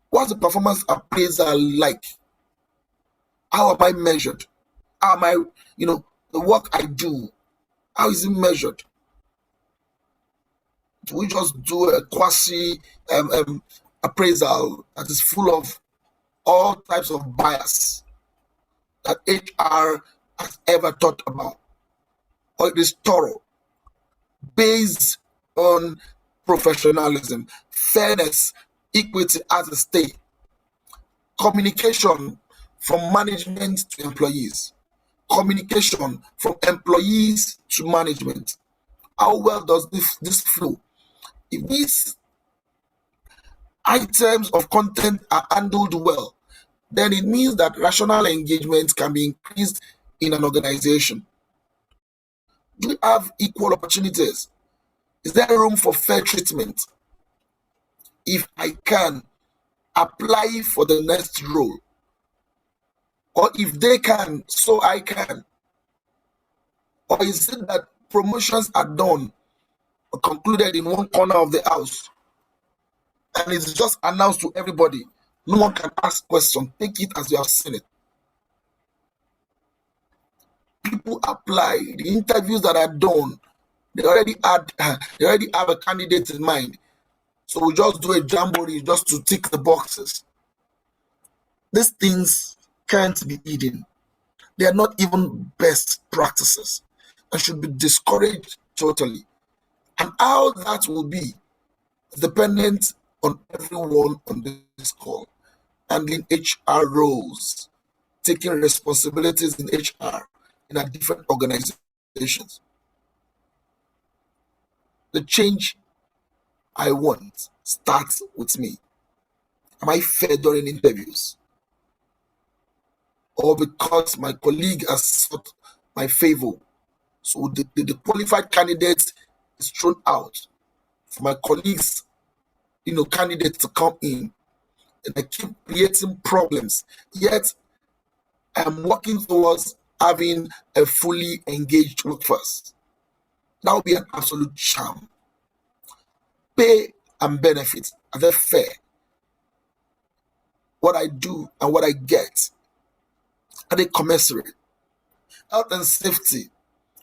Speaker 2: What's the performance appraisal like? How am I measured? How am I, the work I do, how is it measured? Do we just do a quasi appraisal that is full of all types of bias that HR has ever thought about? Or it is thorough, based on professionalism, fairness, equity as a state, communication from management to employees, communication from employees to management. How well does this flow? If these items of content are handled well, then it means that rational engagement can be increased in an organization. Do we have equal opportunities? Is there room for fair treatment? If I can apply for the next role, or if they can, so I can. Or is it that promotions are done or concluded in one corner of the house and it's just announced to everybody? No one can ask questions. Take it as you have seen it. People apply. The interviews that are done, they already have a candidate in mind. So we just do a jamboree just to tick the boxes. These things can't be hidden. They are not even best practices and should be discouraged totally. And how that will be is dependent on everyone on this call, handling HR roles, taking responsibilities in HR in our different organizations. The change I want starts with me. Am I fair during interviews? Or because my colleague has sought my favor, so the qualified candidate is thrown out for my colleagues, candidates to come in, and I keep creating problems. Yet I'm working towards having a fully engaged workforce. That would be an absolute charm. Pay and benefits are they fair? What I do and what I get, are they commensurate? Health and safety.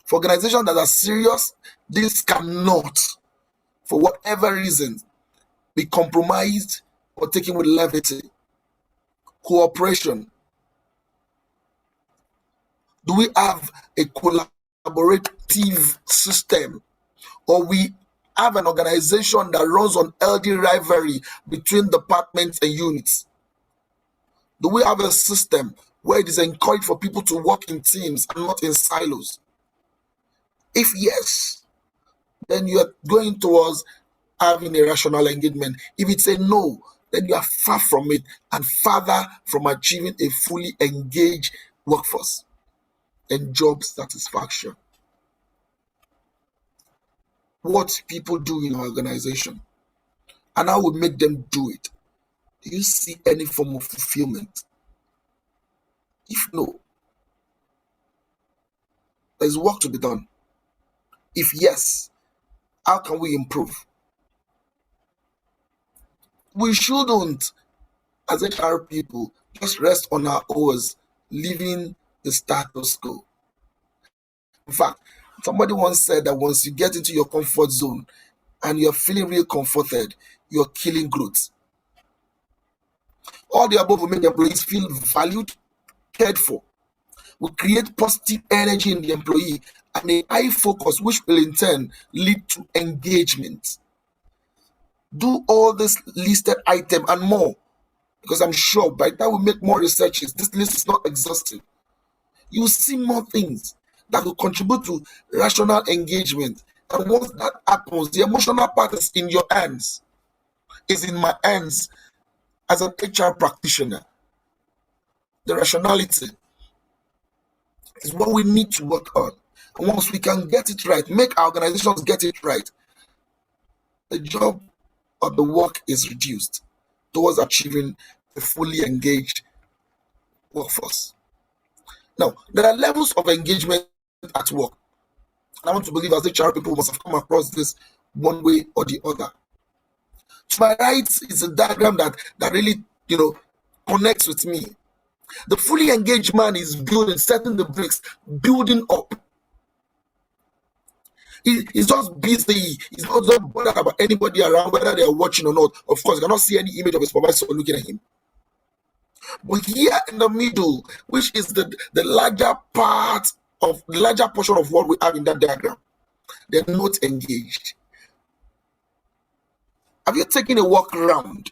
Speaker 2: For organizations that are serious, this cannot, for whatever reason, be compromised or taken with levity. Cooperation. Do we have a collaborative system, or we have an organization that runs on healthy rivalry between departments and units? Do we have a system where it is encouraged for people to work in teams and not in silos? If yes, then you are going towards having a rational engagement. If it's a no, then you are far from it and farther from achieving a fully engaged workforce and job satisfaction. What people do in our organization and how we make them do it. Do you see any form of fulfillment? If no, there's work to be done. If yes, how can we improve? We shouldn't, as HR people, just rest on our oars, leaving the status quo. In fact, somebody once said that once you get into your comfort zone and you're feeling real comforted, you're killing growth. All the above will make employees feel valued, cared for, will create positive energy in the employee and a high focus, which will in turn lead to engagement. Do all this listed item and more, because I'm sure by the time we make more researches, this list is not exhaustive. You will see more things that will contribute to rational engagement. And once that happens, the emotional part is in your hands, is in my hands as an HR practitioner. The rationality is what we need to work on. And once we can get it right, make our organizations get it right, the job or the work is reduced towards achieving a fully engaged workforce. Now, there are levels of engagement at work. And I want to believe as HR people must have come across this one way or the other. To my right is a diagram that really, connects with me. The fully engaged man is building, setting the bricks, building up. He's just busy. He's not bothered about anybody around, whether they're watching or not. Of course, you cannot see any image of his supervisor looking at him. But here in the middle, which is the larger portion of what we have in that diagram, they're not engaged. Have you taken a walk around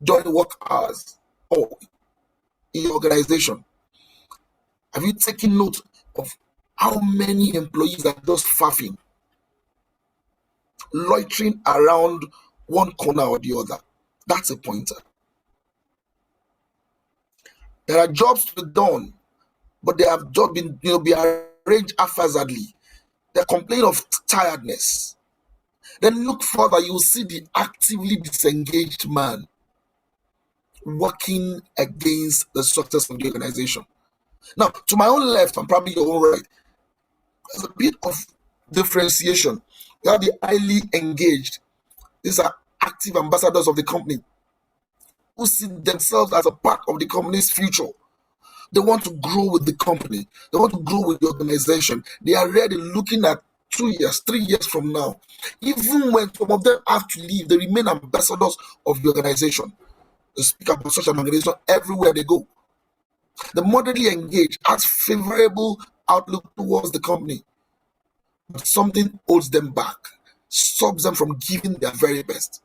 Speaker 2: during work hours or in your organization? Have you taken note of how many employees are just faffing, loitering around one corner or the other? That's a pointer. There are jobs to be done, but they have just been, be arranged haphazardly. They complain of tiredness. Then look further, you will see the actively disengaged man working against the success of the organization. Now, to my own left and probably your own right, there's a bit of differentiation. You have the highly engaged. These are active ambassadors of the company who see themselves as a part of the company's future. They want to grow with the company. They want to grow with the organization. They are ready, looking at 2 years, 3 years from now. Even when some of them have to leave, they remain ambassadors of the organization. They speak about such an organization everywhere they go. The moderately engaged has favorable outlook towards the company, but something holds them back, stops them from giving their very best.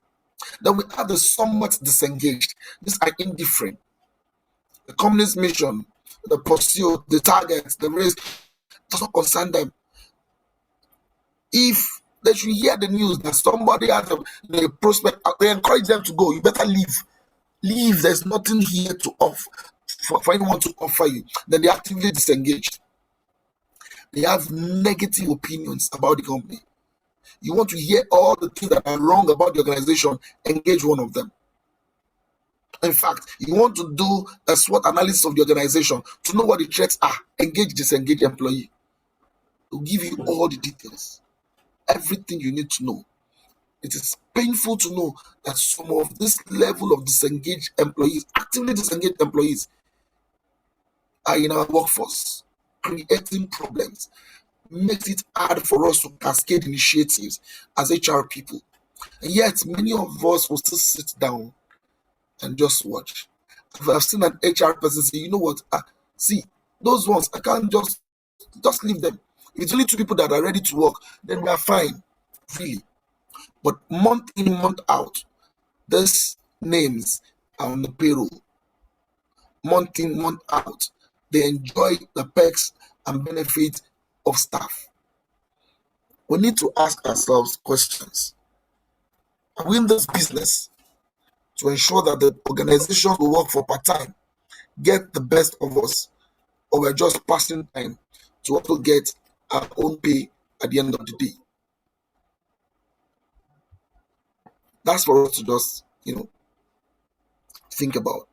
Speaker 2: Then we have the somewhat disengaged. These are indifferent. The company's mission, the pursuit, the targets, the race does not concern them. If they should hear the news that somebody has a prospect, they encourage them to go. You better leave. Leave. There's nothing here to offer for anyone to offer you. Then they actively disengaged. They have negative opinions about the company. You want to hear all the things that are wrong about the organization, engage one of them. In fact, you want to do a SWOT analysis of the organization to know what the threats are, engage disengaged employee. It will give you all the details, everything you need to know. It is painful to know that some of this level of disengaged employees, actively disengaged employees, are in our workforce, creating problems, makes it hard for us to cascade initiatives as HR people. And yet, many of us will still sit down and just watch. I've seen an HR person say, you know what, see, those ones, I can't just leave them. If it's only 2 people that are ready to work, then we are fine, really. But month in, month out, these names are on the payroll. Month in, month out, they enjoy the perks and benefits of staff. We need to ask ourselves questions. Are we in this business to ensure that the organizations we work for part-time get the best of us, or we're just passing time to also get our own pay at the end of the day? That's for us to just, think about.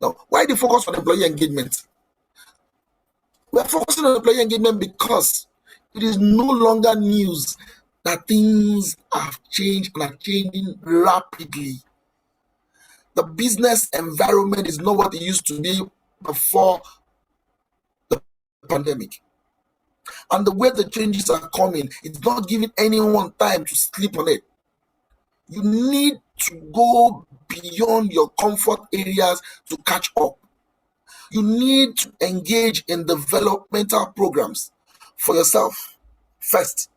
Speaker 2: Now, why the focus on employee engagement? We're focusing on employee engagement because it is no longer news that things have changed and are changing rapidly. The business environment is not what it used to be before the pandemic. And the way the changes are coming, it's not giving anyone time to sleep on it. You need to go beyond your comfort areas to catch up. You need to engage in developmental programs for yourself first.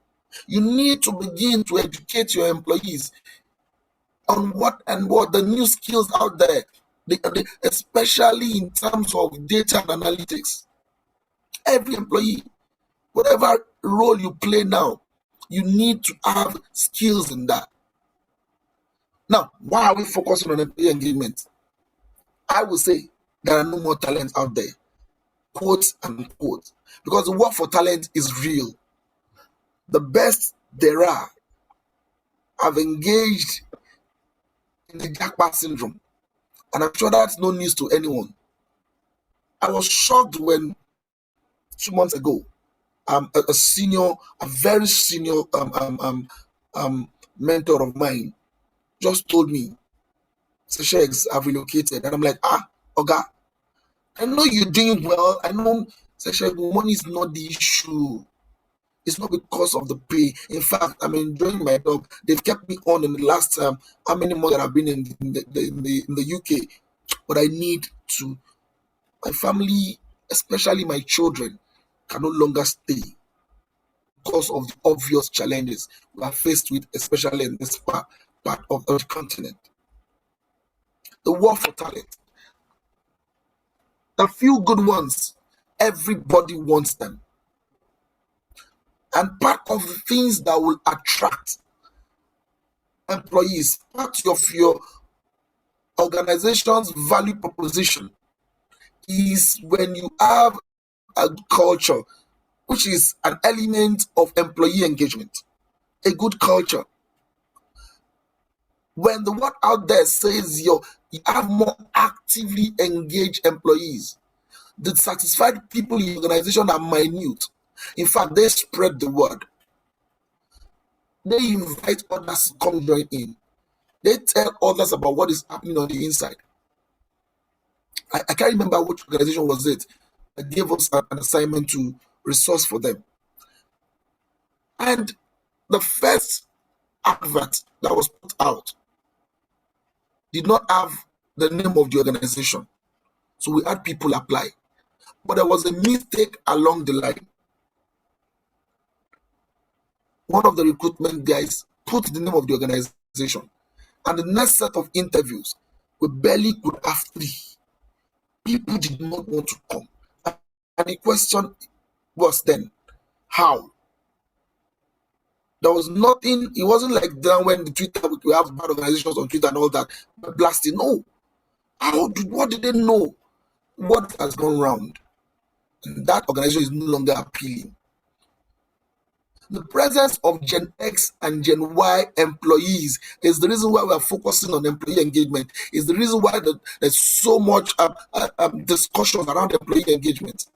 Speaker 2: You need to begin to educate your employees on what the new skills out there, especially in terms of data and analytics. Every employee, whatever role you play now, you need to have skills in that. Now, why are we focusing on employee engagement? I would say there are no more talents out there, quotes and quotes, because the war for talent is real. The best there are have engaged in the jackpot syndrome, and I'm sure that's no news to anyone. I was shocked when 2 months ago, a very senior mentor of mine just told me, Seychelles have relocated. And I'm like, Oga, I know you're doing well. I know, Seychelles, money is not the issue. It's not because of the pay. In fact, I'm enjoying my job. They've kept me on in the last how many months that I've been in the UK. But I need to, my family, especially my children, can no longer stay because of the obvious challenges we are faced with, especially in this part of the continent. The war for talent. The few good ones, everybody wants them. And part of the things that will attract employees, part of your organization's value proposition is when you have a culture, which is an element of employee engagement, a good culture. When the word out there says you have more actively engaged employees, the satisfied people in the organization are minute. In fact, they spread the word. They invite others to come join in. They tell others about what is happening on the inside. I can't remember which organization was it that gave us an assignment to resource for them. And the first advert that was put out did not have the name of the organization. So we had people apply. But there was a mistake along the line. One of the recruitment guys put the name of the organization. And the next set of interviews, we barely could have 3. People did not want to come. And the question was then, how? There was nothing, it wasn't like then when the Twitter, we have bad organizations on Twitter and all that, but blasting. No. What did they know? What has gone round? And that organization is no longer appealing. The presence of Gen X and Gen Y employees is the reason why we are focusing on employee engagement. Is the reason why there's so much discussion around employee engagement.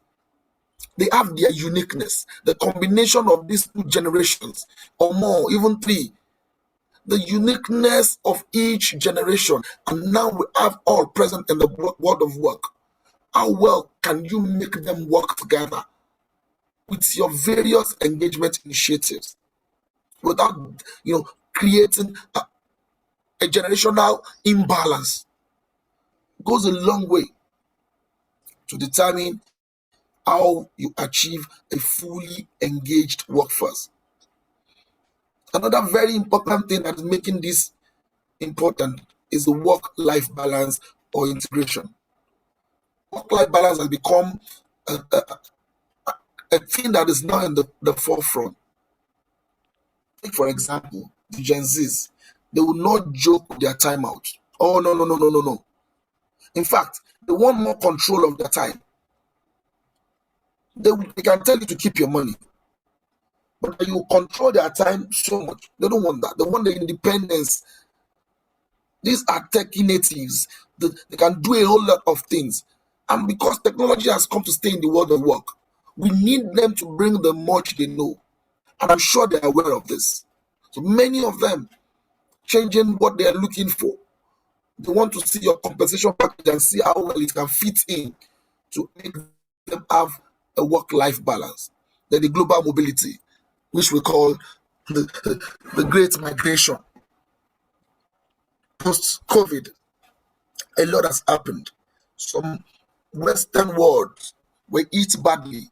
Speaker 2: They have their uniqueness. The combination of these 2 generations, or more, even 3, the uniqueness of each generation, and now we have all present in the world of work. How well can you make them work together with your various engagement initiatives without creating a generational imbalance? It goes a long way to determine how you achieve a fully engaged workforce. Another very important thing that is making this important is the work-life balance or integration. Work-life balance has become a thing that is now in the forefront. Take, for example, the Gen Zs. They will not joke with their time out. Oh, no, no, no, no, no, no. In fact, they want more control of their time. They can tell you to keep your money, but you control their time so much. They don't want that. They want the independence. These are techie natives. They can do a whole lot of things. And because technology has come to stay in the world of work, we need them to bring the much they know. And I'm sure they're aware of this. So many of them changing what they are looking for. They want to see your compensation package and see how well it can fit in to make them have a work-life balance. Then the global mobility, which we call the great migration. post COVID, a lot has happened. Some Western world were hit badly.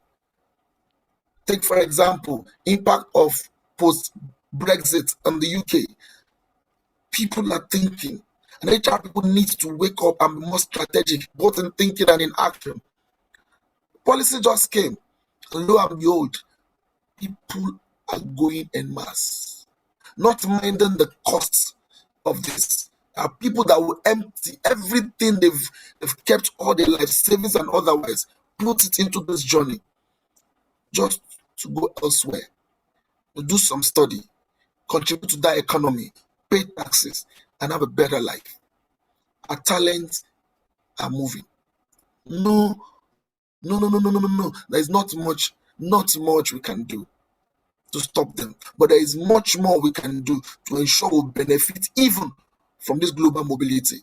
Speaker 2: Take, for example, impact of post Brexit on the UK. People are thinking, and HR people need to wake up and be more strategic, both in thinking and in action. Policy just came, and lo and behold, people are going en masse, not minding the costs of this. Are people that will empty everything they've kept all their life savings and otherwise, put it into this journey just to go elsewhere, to do some study, contribute to that economy, pay taxes, and have a better life. Our talents are moving. No, no, no, no, no, no, no, no. There is not much we can do to stop them. But there is much more we can do to ensure we benefit even from this global mobility.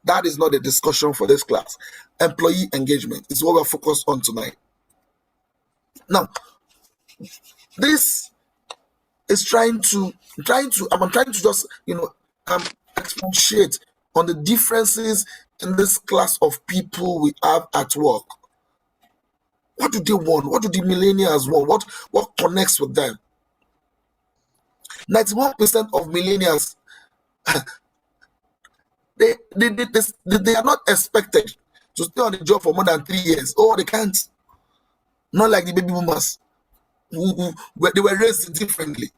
Speaker 2: That is not a discussion for this class. Employee engagement is what we're focused on tonight. Now, this is I'm trying to just expatiate on the differences in this class of people we have at work. What do they want? What do the millennials want? What connects with them? 91% of millennials, they are not expected to stay on the job for more than 3 years. Oh, they can't. Not like the baby boomers they were raised differently.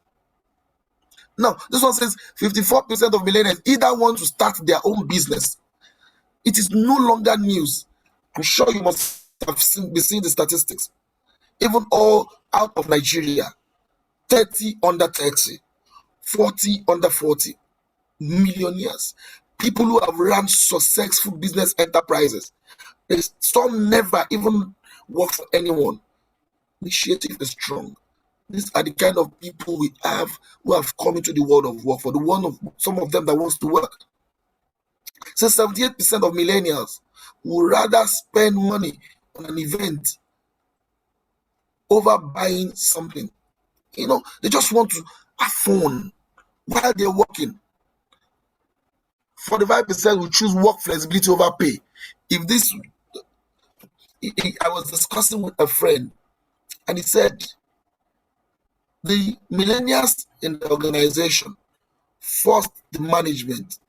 Speaker 2: Now, this one says 54% of millennials either want to start their own business. It is no longer news. I'm sure you must have been seeing the statistics. Even all out of Nigeria, 30 under 30, 40 under 40, millionaires, people who have run successful business enterprises. Some never even work for anyone. Initiative is strong. These are the kind of people we have who have come into the world of work. For some of them that wants to work. So 78% of millennials would rather spend money on an event over buying something. They just want to have fun while they're working. 45% will choose work flexibility over pay. I was discussing with a friend, and he said the millennials in the organization forced the management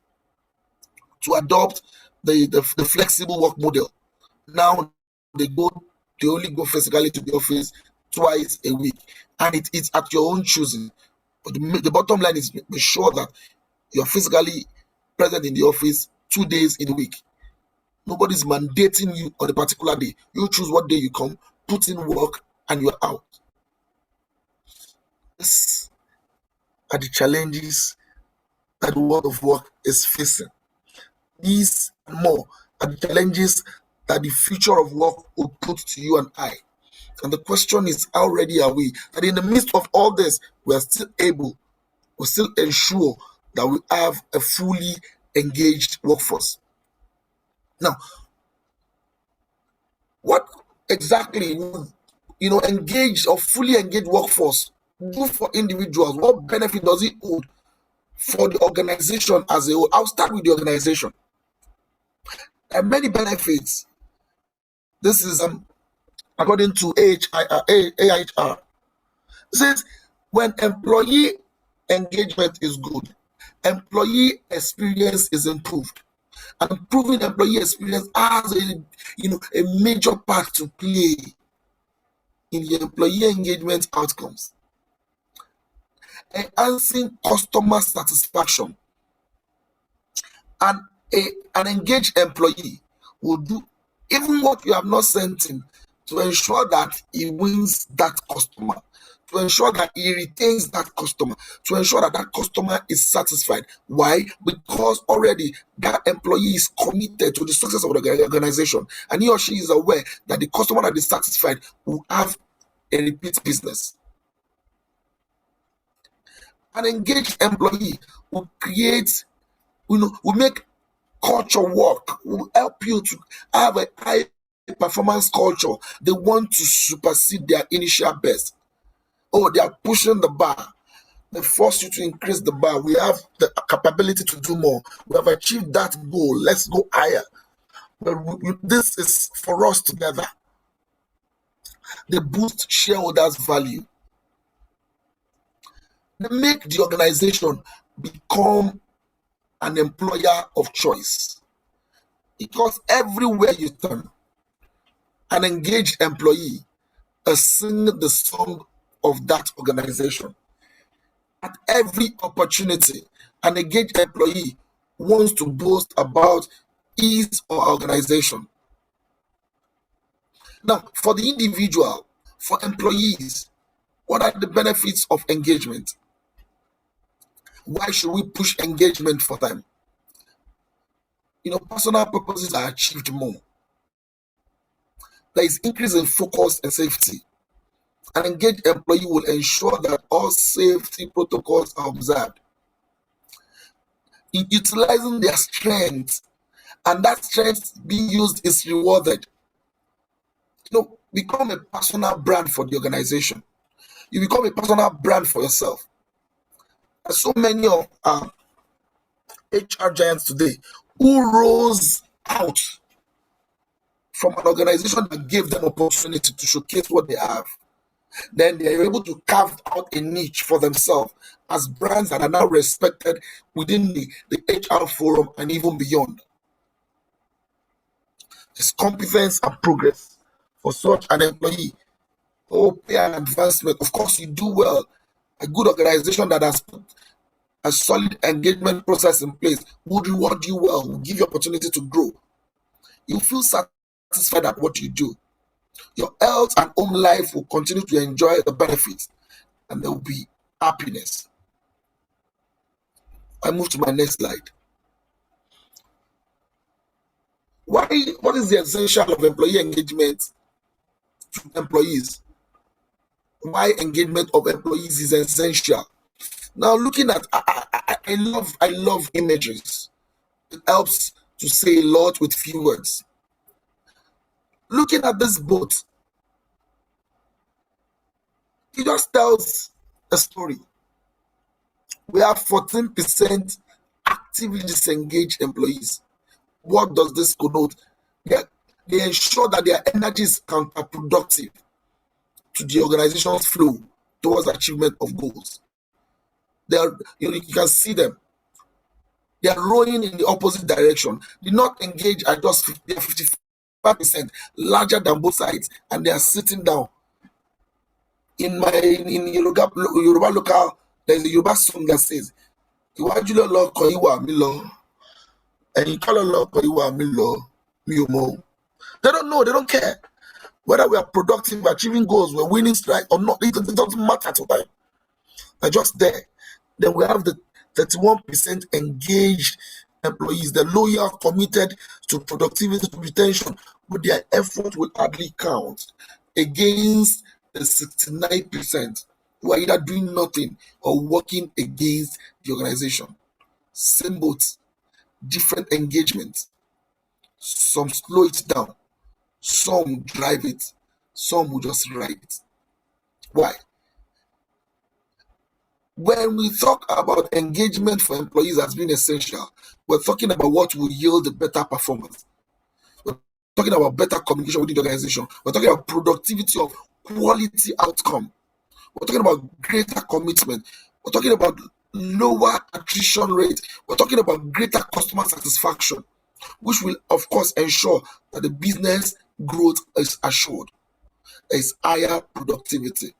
Speaker 2: to adopt the flexible work model. Now they only go physically to the office twice a week, and it's at your own choosing. But the bottom line is make sure that you're physically present in the office 2 days in a week. Nobody's mandating you on a particular day. You choose what day you come, put in work, and you're out. These are the challenges that the world of work is facing. These and more are the challenges that the future of work will put to you and I. And the question is, how ready are we? That in the midst of all this, we still ensure that we have a fully engaged workforce. Now, what exactly would engaged or fully engaged workforce do for individuals? What benefit does it hold for the organization as a whole? I'll start with the organization. There are many benefits. This is according to AIHR. It says when employee engagement is good, employee experience is improved. And improving employee experience has a major part to play in the employee engagement outcomes. Enhancing customer satisfaction. And an engaged employee will do even what you have not sent him to ensure that he wins that customer, to ensure that he retains that customer, to ensure that that customer is satisfied. Why? Because already that employee is committed to the success of the organization, and he or she is aware that the customer that is satisfied will have a repeat business. An engaged employee will will make culture work, will help you to have a high performance culture. They want to supersede their initial best. Oh, they are pushing the bar. They force you to increase the bar. We have the capability to do more. We have achieved that goal. Let's go higher. This is for us together. They boost shareholders' value. They make the organization become an employer of choice. Because everywhere you turn, an engaged employee is singing the song of that organization. At every opportunity, an engaged employee wants to boast about his or organization. Now, for the individual, for employees, what are the benefits of engagement? Why should we push engagement for them? Personal purposes are achieved more. There is increase in focus and safety. An engaged employee will ensure that all safety protocols are observed, in utilizing their strength, and that strength being used is rewarded. Become a personal brand for the organization. You become a personal brand for yourself. There's so many of HR giants today who rose out from an organization that gave them opportunity to showcase what they have. Then they are able to carve out a niche for themselves as brands that are now respected within the HR forum and even beyond. It's competence and progress for such an employee. Pay and advancement. Of course, you do well. A good organization that has put a solid engagement process in place would reward you well, will give you opportunity to grow. You feel satisfied at what you do. Your health and home life will continue to enjoy the benefits, and there will be happiness. I move to my next slide. What is the essential of employee engagement to employees? Why engagement of employees is essential? Now, looking at, I love images. It helps to say a lot with few words. Looking at this boat, it just tells a story. We have 14% actively disengaged employees. What does this connote? They ensure that their energy is counterproductive to the organization's flow towards achievement of goals. You can see them. They are rowing in the opposite direction. They not engage at just they are 55% larger than both sides, and they are sitting down. In Yoruba local, there's a Yoruba song that says, "Iwájú ló lọ kọ ìwà mi lọ, ẹ̀yìn kọ́ ló lọ kọ ìwà mi lọ, mi ò mọ̀." They don't know, they don't care whether we are productive, achieving goals, we're winning strike or not. It doesn't matter to them. They're just there. Then we have the 31% engaged employees, the loyal, committed to productivity, to retention, but their effort will hardly count against the 69% who are either doing nothing or working against the organization. Same boat, different engagements. Some slow it down, some drive it, some will just ride it. Why? When we talk about engagement for employees as being essential, we're talking about what will yield better performance. We're talking about better communication within the organization. We're talking about productivity of quality outcome. We're talking about greater commitment. We're talking about lower attrition rate. We're talking about greater customer satisfaction, which will, of course, ensure that the business growth is assured. There is higher productivity.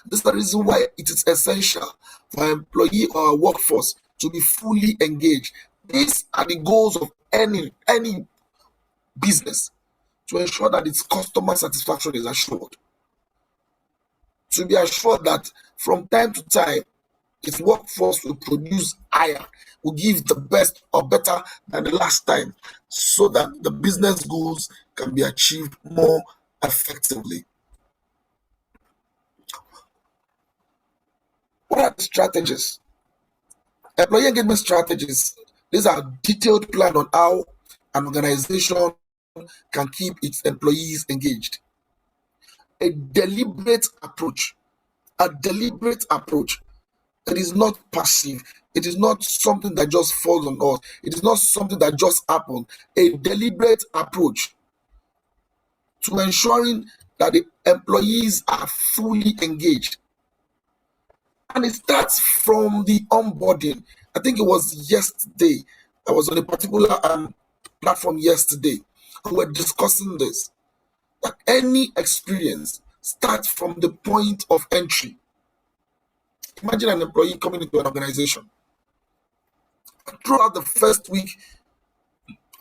Speaker 2: This is the reason why it is essential for our employee or our workforce to be fully engaged. These are the goals of any business, to ensure that its customer satisfaction is assured. To be assured that from time to time, its workforce will produce higher, will give the best or better than the last time, so that the business goals can be achieved more effectively. What are the strategies? Employee engagement strategies. These are a detailed plan on how an organization can keep its employees engaged. A deliberate approach. A deliberate approach It is not passive. It is not something that just falls on us. It is not something that just happened. A deliberate approach to ensuring that the employees are fully engaged. And it starts from the onboarding. I think it was yesterday. I was on a particular platform yesterday, and we're discussing this. That any experience starts from the point of entry. Imagine an employee coming into an organization. Throughout the first week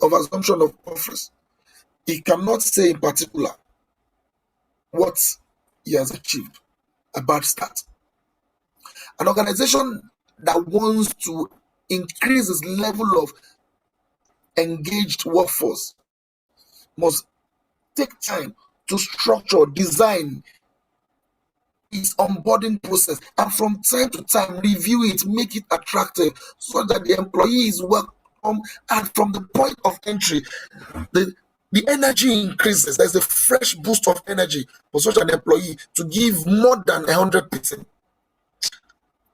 Speaker 2: of assumption of office, he cannot say in particular what he has achieved. A bad start. An organization that wants to increase its level of engaged workforce must take time to structure, design its onboarding process, and from time to time review it, make it attractive so that the employee is welcome. And from the point of entry, the the energy increases. There's a fresh boost of energy for such an employee to give more than 100%.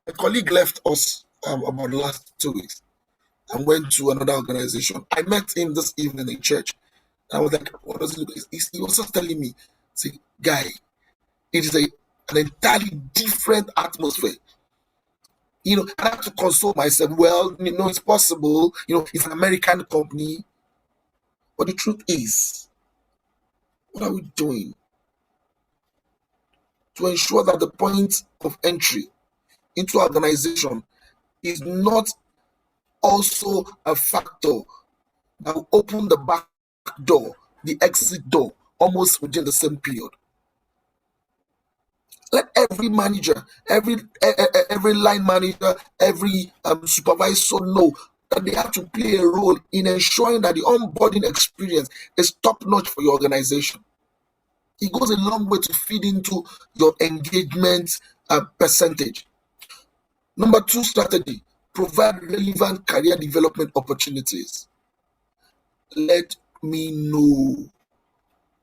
Speaker 2: A colleague left us about the last 2 weeks and went to another organization. I met him this evening in church. I was like, what does it look like? He was just telling me, say, guy, it is an entirely different atmosphere. I have to console myself. Well, it's possible, it's an American company. But the truth is, what are we doing to ensure that the point of entry into organization is not also a factor that will open the back door, the exit door, almost within the same period? Let every manager, every line manager, every supervisor know that they have to play a role in ensuring that the onboarding experience is top notch for your organization. It goes a long way to feed into your engagement percentage. Number two strategy: provide relevant career development opportunities. Let me know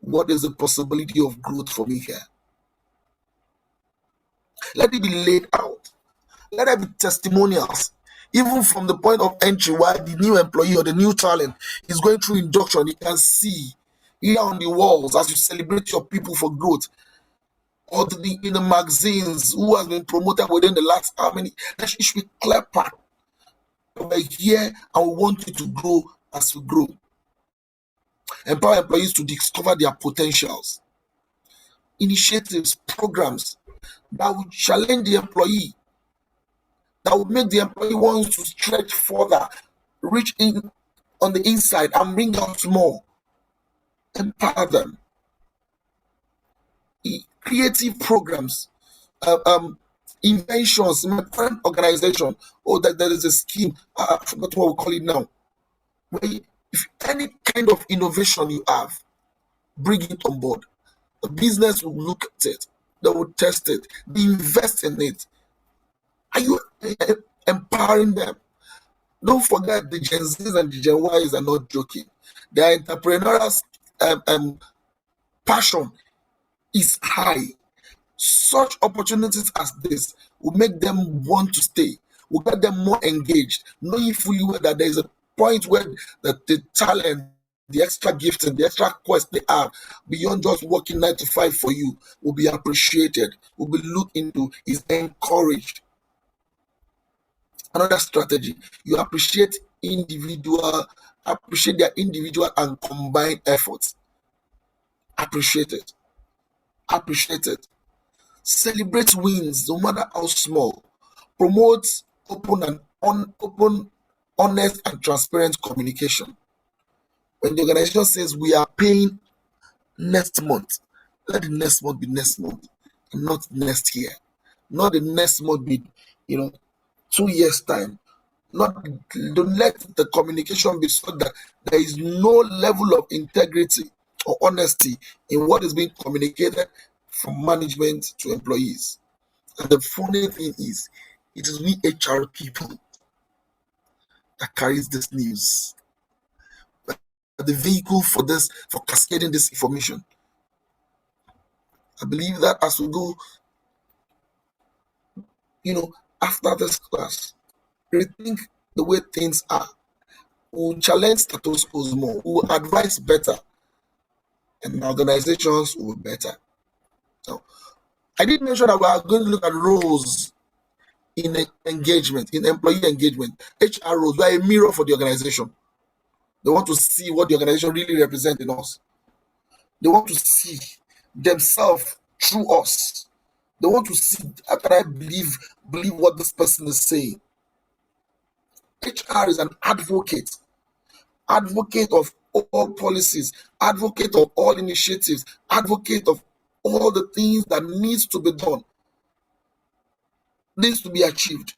Speaker 2: what is the possibility of growth for me here. Let it be laid out. Let there be testimonials. Even from the point of entry, while the new employee or the new talent is going through induction, you can see here on the walls as you celebrate your people for growth, or in the magazines who has been promoted within the last how many. That should be clear part. We're here and we want you to grow as we grow. Empower employees to discover their potentials. Initiatives, programs that will challenge the employee, that will make the employee want to stretch further, reach in on the inside and bring out more. Empower them. Creative programs, inventions. In my current organization, that there is a scheme, I forgot what we call it now, where if any kind of innovation you have, bring it on board. The business will look at it, they will test it, they invest in it. Are you empowering them? Don't forget the Gen Zs and the Gen Ys are not joking. Their entrepreneurial passion is high. Such opportunities as this will make them want to stay, will get them more engaged, knowing fully well that there is a point where the talent, the extra gifting, the extra quest they have beyond just working 9 to 5 for you will be appreciated, will be looked into, is encouraged. Another strategy: you appreciate their individual and combined efforts. Appreciate it. Appreciate it. Celebrate wins, no matter how small. Promote open, honest, and transparent communication. When the organization says we are paying next month, let the next month be next month, and not next year. Not the next month be, 2 years time. Not Don't let the communication be so that there is no level of integrity or honesty in what is being communicated from management to employees. And the funny thing is, it is we HR people that carries this news, the vehicle for cascading this information. I believe that as we go, after this class, rethink the way things are. We'll challenge status quo more. We'll advise better, and organizations will be better. So, I did mention that we are going to look at roles in engagement, in employee engagement. HR roles, we are a mirror for the organization. They want to see what the organization really represents in us. They want to see themselves through us. They want to see, how can I believe what this person is saying? HR is an advocate of all policies, advocate of all initiatives, advocate of all the things that needs to be done, needs to be achieved.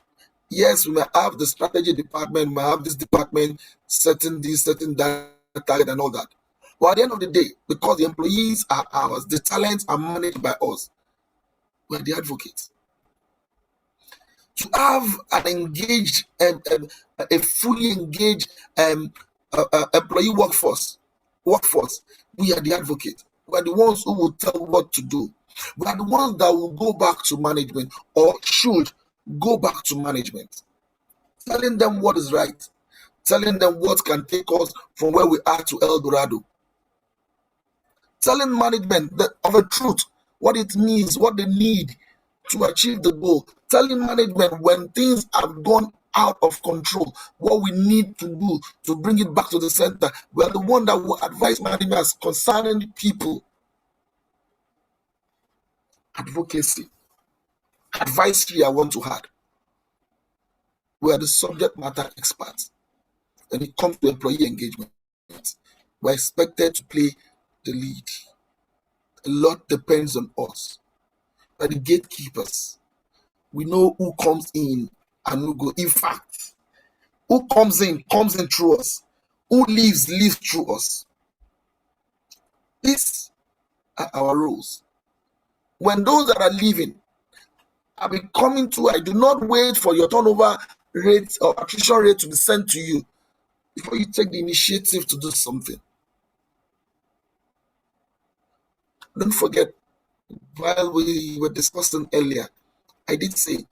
Speaker 2: Yes, we may have the strategy department, we may have this department setting this, setting that target and all that. But at the end of the day, because the employees are ours, the talents are managed by us, we're the advocates. To have an engaged, a fully engaged employee workforce, we are the advocate. We are the ones who will tell what to do. We are the ones that will go back to management or should go back to management, telling them what is right, telling them what can take us from where we are to El Dorado, telling management of a truth, what it means, what they need to achieve the goal, telling management when things have gone out of control, what we need to do to bring it back to the center. We are the one that will advise management as concerning people. Advocacy, advisory, I want to add. We are the subject matter experts. When it comes to employee engagement, we're expected to play the lead. A lot depends on us. We're the gatekeepers. We know who comes in and who goes. In fact, who comes in through us. Who lives through us. These are our roles. When those that are leaving are coming to, I do not wait for your turnover rate or attrition rate to be sent to you before you take the initiative to do something. Don't forget, while we were discussing earlier, I did say,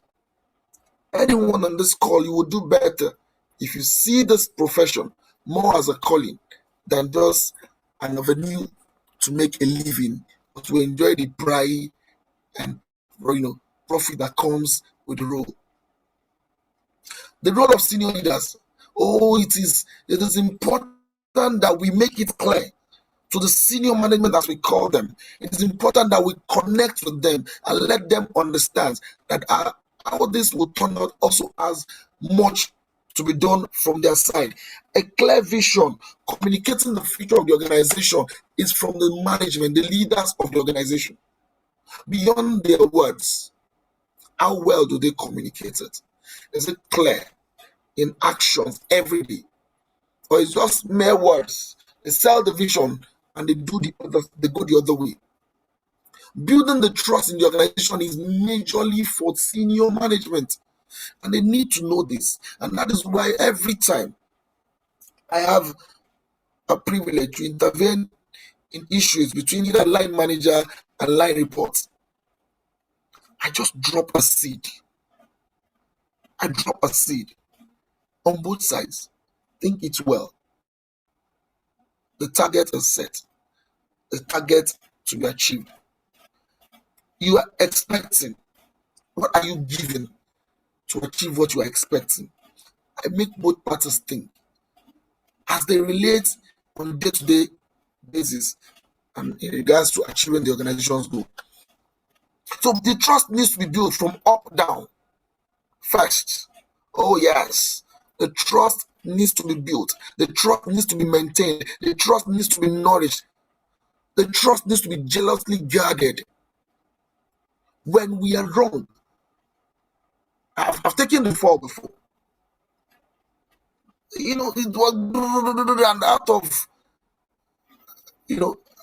Speaker 2: anyone on this call, you will do better if you see this profession more as a calling than just an avenue to make a living or to enjoy the pride and profit that comes with the role. The role of senior leaders. It is important that we make it clear to the senior management, as we call them. It is important that we connect with them and let them understand that how this will turn out also has much to be done from their side. A clear vision, communicating the future of the organization is from the management, the leaders of the organization. Beyond their words, how well do they communicate it? Is it clear in actions every day? Or it's just mere words? They sell the vision and they go the other way. Building the trust in the organization is majorly for senior management, and they need to know this. And that is why every time I have a privilege to intervene in issues between either line manager and line reports, I just drop a seed. I drop a seed on both sides. Think it well. The target is set. The target to be achieved. You are expecting. What are you giving to achieve what you are expecting? I make both parties think as they relate on a day-to-day basis and in regards to achieving the organization's goal. So the trust needs to be built from up down first. Oh yes, the trust needs to be built. The trust needs to be maintained. The trust needs to be nourished. The trust needs to be jealously guarded. When we are wrong, I've taken the fall before. It was and out of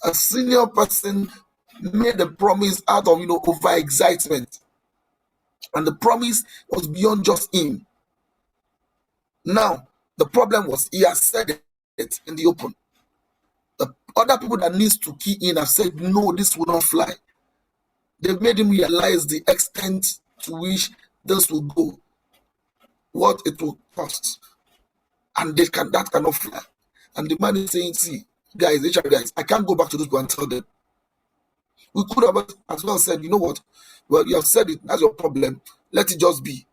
Speaker 2: a senior person made a promise out of over excitement, and the promise was beyond just him. Now the problem was he has said it in the open. The other people that needs to key in have said no, this will not fly. They've made him realize the extent to which this will go, what it will cost, and that cannot fly. And the man is saying, see, guys, HR guys, I can't go back to those people and tell them. We could have as well said, you know what? Well, you have said it, that's your problem. Let it just be.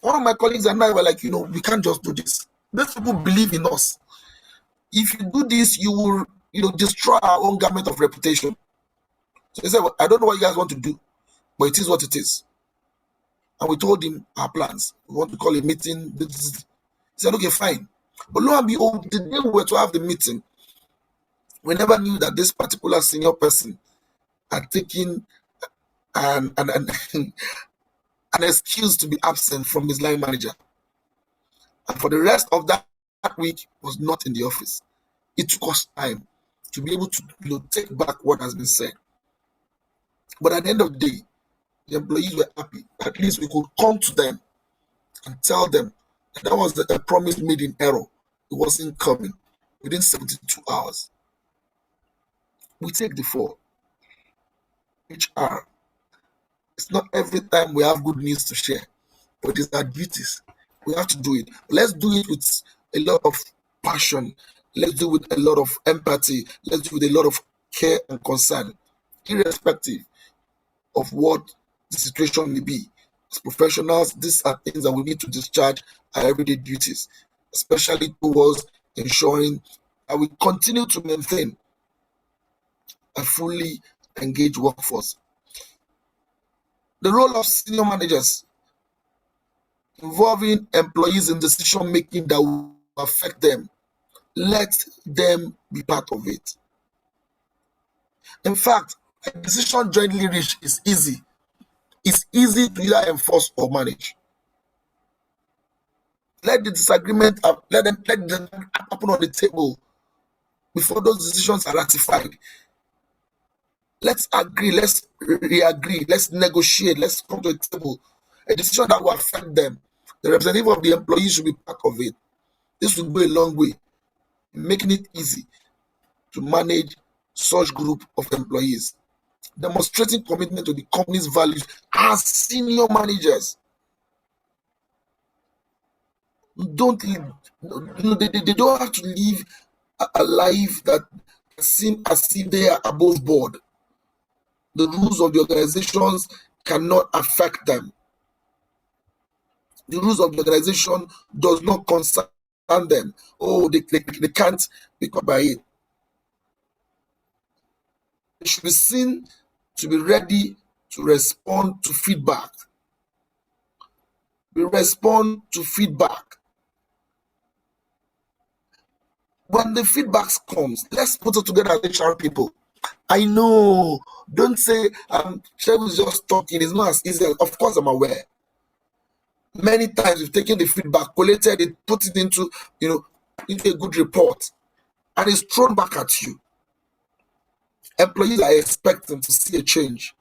Speaker 2: One of my colleagues and I were like, we can't just do this. These people believe in us. If you do this, you will, destroy our own garment of reputation. So he said, well, I don't know what you guys want to do, but it is what it is. And we told him our plans. We want to call a meeting. He said, okay, fine. But lo and behold, the day we were to have the meeting, we never knew that this particular senior person had taken an excuse to be absent from his line manager. And for the rest of that week, was not in the office. It took us time to be able to take back what has been said. But at the end of the day, the employees were happy. At least we could come to them and tell them that was a promise made in error. It wasn't coming within 72 hours. We take the fall. HR. It's not every time we have good news to share, but it's our duties. We have to do it. Let's do it with a lot of passion. Let's do it with a lot of empathy. Let's do it with a lot of care and concern, irrespective of what the situation may be. As professionals, these are things that we need to discharge our everyday duties, especially towards ensuring that we continue to maintain a fully engaged workforce. The role of senior managers involving employees in decision making that will affect them. Let them be part of it. In fact, a decision jointly reached is easy. It's easy to either enforce or manage. Let the disagreement let them happen on the table before those decisions are ratified. Let's agree, let's re-agree, let's negotiate, let's come to a table. A decision that will affect them. The representative of the employees should be part of it. This will go a long way in making it easy to manage such group of employees. Demonstrating commitment to the company's values as senior managers. Don't they don't have to live a life that seems as if they are above board. The rules of the organizations cannot affect them. The rules of the organization does not concern them. Oh, they can't be caught by it. They should be seen to be ready to respond to feedback. We respond to feedback. When the feedback comes, let's put it together as HR people. I know, don't say Shehu is just talking, it's not as easy. Of course, I'm aware. Many times we've taken the feedback, collated it, put it into a good report, and it's thrown back at you. Employees are expecting to see a change.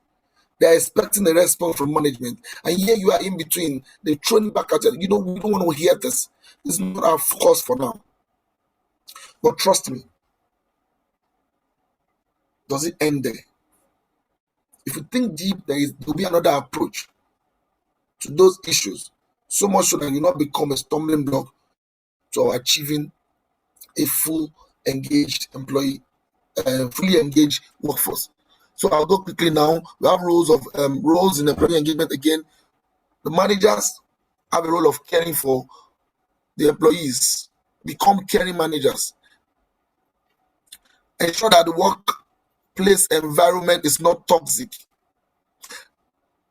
Speaker 2: They are expecting a response from management. And here you are in between. They're throwing back at you. We don't want to hear this. This is not our focus for now. But trust me, does it end there? If you think deep, there will be another approach to those issues. So much so that you not become a stumbling block to achieving a fully engaged workforce. So I'll go quickly now. We have roles in employee engagement again. The managers have a role of caring for the employees. Become caring managers. Ensure that the workplace environment is not toxic.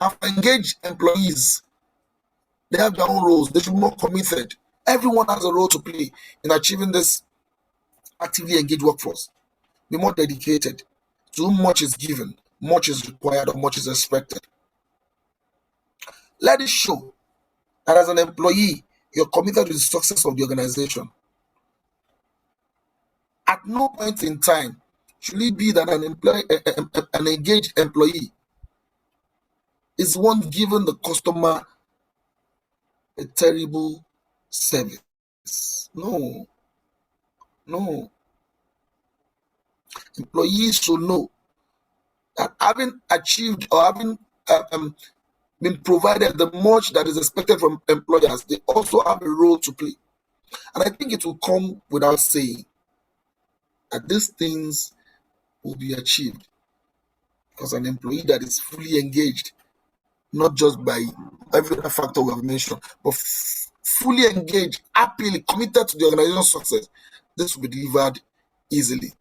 Speaker 2: Have engaged employees. They have their own roles. They should be more committed. Everyone has a role to play in achieving this actively engaged workforce. Be more dedicated. To whom much is given, much is required, or much is expected. Let it show that as an employee, you're committed to the success of the organization. At no point in time should it be that an engaged employee is one giving the customer a terrible service. No. Employees should know that having achieved or having been provided the much that is expected from employers, they also have a role to play. And I think it will come without saying that these things will be achieved because an employee that is fully engaged, not just by every other factor we have mentioned, but fully engaged, happily committed to the organization's success, this will be delivered easily.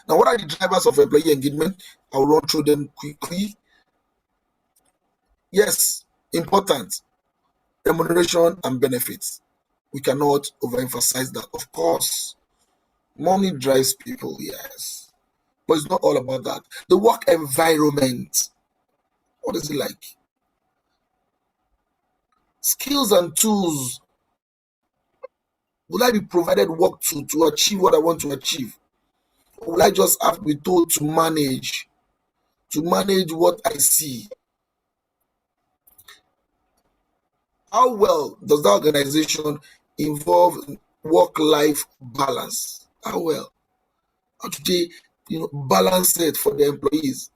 Speaker 2: Now, what are the drivers of employee engagement? I'll run through them quickly. Yes, important. Remuneration and benefits. We cannot overemphasize that. Of course, money drives people, yes. But it's not all about that. The work environment. What is it like? Skills and tools. Will I be provided work to achieve what I want to achieve? Or will I just have to be told to manage what I see? How well does that organization involve work-life balance? How well? How do they, balance it for the employees?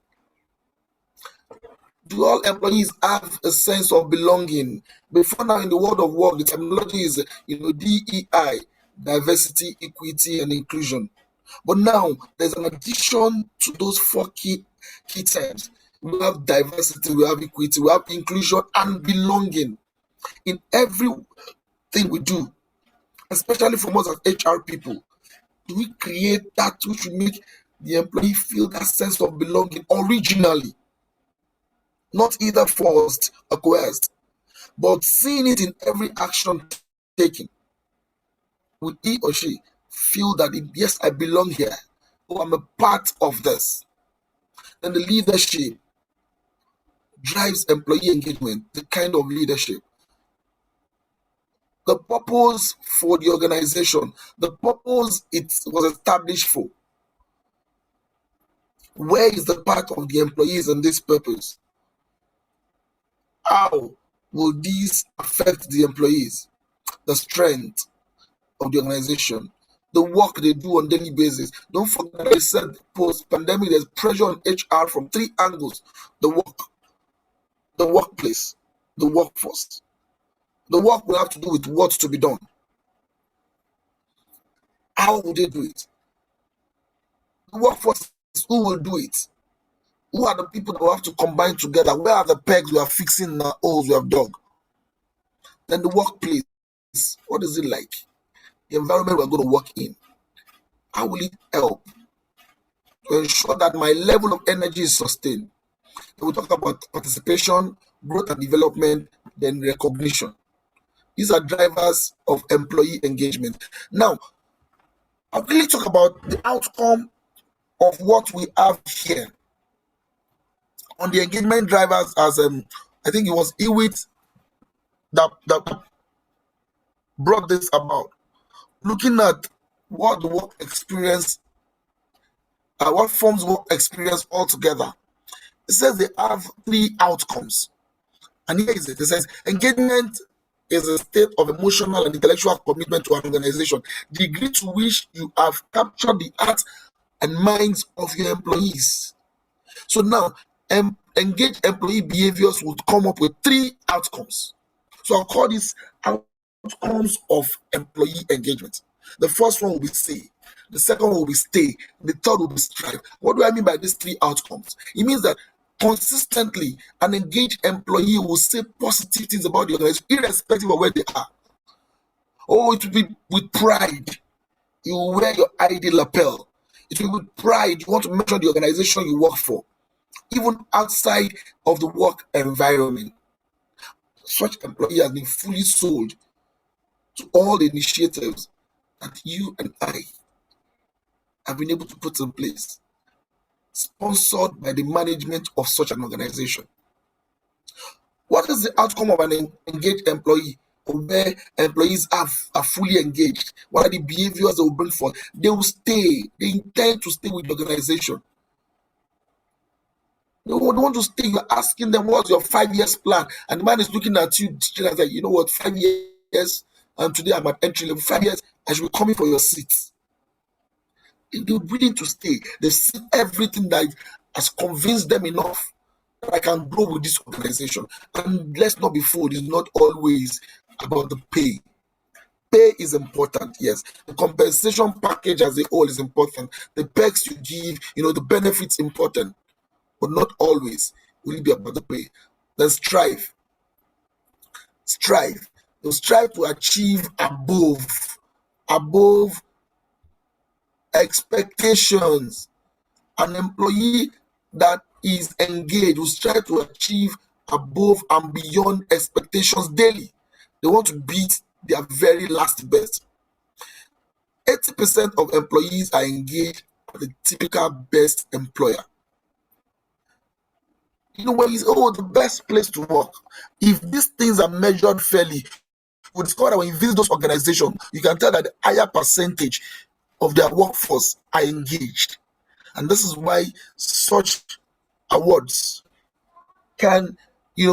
Speaker 2: Do all employees have a sense of belonging? Before now, in the world of work, the terminology is, DEI, diversity, equity, and inclusion. But now there's an addition to those four key terms. We have diversity, we have equity, we have inclusion and belonging in everything we do, especially from us as HR people. Do we create that which will make the employee feel that sense of belonging originally, not either forced or coerced, but seeing it in every action taken? Will he or she feel that, yes, I belong here, or I'm a part of this? And the leadership drives employee engagement, the kind of leadership, the purpose for the organization, the purpose it was established for. Where is the part of the employees in this purpose? How will these affect the employees? The strength of the organization, the work they do on daily basis. Don't forget, I said post-pandemic, there's pressure on HR from three angles: the work, the workplace, the workforce. The work will have to do with what's to be done. How will they do it? The workforce, who will do it? Who are the people that will have to combine together? Where are the pegs we are fixing the holes we have dug? Then the workplace, what is it like? The environment we're going to work in. How will it help to ensure that my level of energy is sustained? Then we talk about participation, growth and development, then recognition. These are drivers of employee engagement. Now, I'll really talk about the outcome of what we have here on the engagement drivers, as I think it was Iwit that brought this about. Looking at what the work experience, what forms work experience altogether. It says they have three outcomes. And here is it. It says engagement is a state of emotional and intellectual commitment to an organization, the degree to which you have captured the hearts and minds of your employees. So now, engaged employee behaviors would come up with three outcomes. So I'll call these outcomes of employee engagement. The first one will be say, the second one will be stay, the third will be strive. What do I mean by these three outcomes? It means that consistently an engaged employee will say positive things about the organization, irrespective of where they are. Oh, it will be with pride. You will wear your ID lapel. It will be with pride. You want to mention the organization you work for, even outside of the work environment. Such employee has been fully sold to all the initiatives that you and I have been able to put in place, sponsored by the management of such an organization. What is the outcome of an engaged employee, or where employees are fully engaged? What are the behaviors they will bring forth? They will stay. They intend to stay with the organization. They want to stay. You're asking them, what's your 5 years plan? And the man is looking at you, like, you know what, 5 years, and today I'm at entry level. 5 years, I should be coming for your seats. They're willing to stay. They see everything that has convinced them enough that I can grow with this organization. And let's not be fooled, it's not always about the pay. Pay is important, yes. The compensation package as a whole is important. The perks you give, the benefits important, but not always will it be about the pay. Then strive. You strive to achieve above expectations. An employee that is engaged will strive to achieve above and beyond expectations daily. They want to beat their very last best. 80% of employees are engaged at the typical best employer. When you say, oh, the best place to work, if these things are measured fairly, you discover that when you visit those organizations, you can tell that the higher percentage of their workforce are engaged. And this is why such awards can, be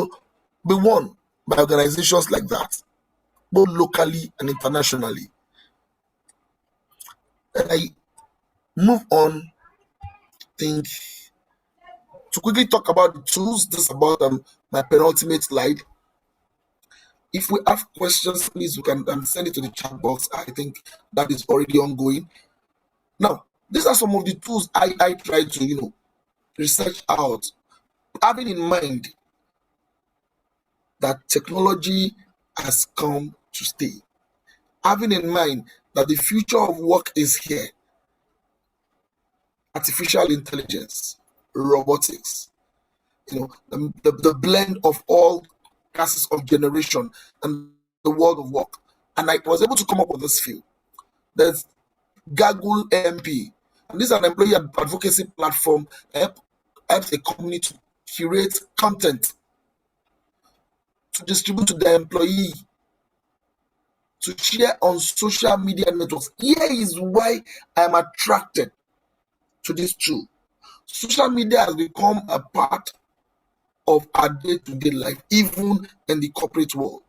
Speaker 2: won by organizations like that, both locally and internationally. And I move on, think to quickly talk about the tools. This is about my penultimate slide. If we have questions, please you can send it to the chat box. I think that is already ongoing. Now, these are some of the tools I try to research out, having in mind that technology has come to stay, having in mind that the future of work is here. Artificial intelligence, robotics, the blend of all classes of generation and the world of work. And I was able to come up with this field. There's Gaggle MP, and this is an employee advocacy platform that helps a company to curate content to distribute to their employee, to share on social media networks. Here is why I'm attracted to this tool. Social media has become a part of our day-to-day life, even in the corporate world.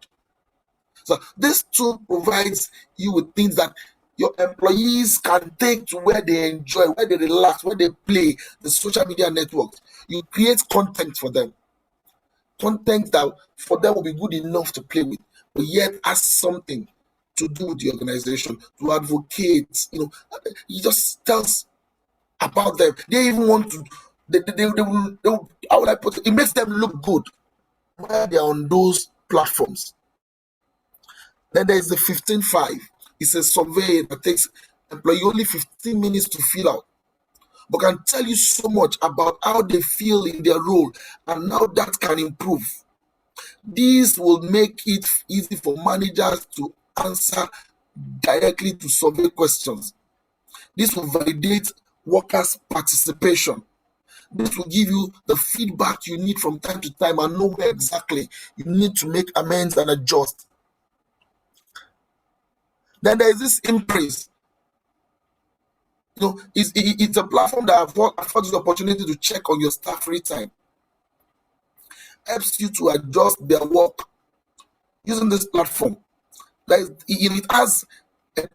Speaker 2: So this tool provides you with things that your employees can take to where they enjoy, where they relax, where they play, the social media networks. You create content for them. Content that for them will be good enough to play with, but yet has something to do with the organization, to advocate. He just tells about them. They even want to, they will, how would I put it? It makes them look good while they're on those platforms. Then there is the 15-5. It's a survey that takes employee only 15 minutes to fill out, but can tell you so much about how they feel in their role and how that can improve. This will make it easy for managers to answer directly to survey questions. This will validate workers' participation. This will give you the feedback you need from time to time and know where exactly you need to make amends and adjust. Then there is this Impress. It's a platform that affords you the opportunity to check on your staff free time, helps you to adjust their work using this platform. It has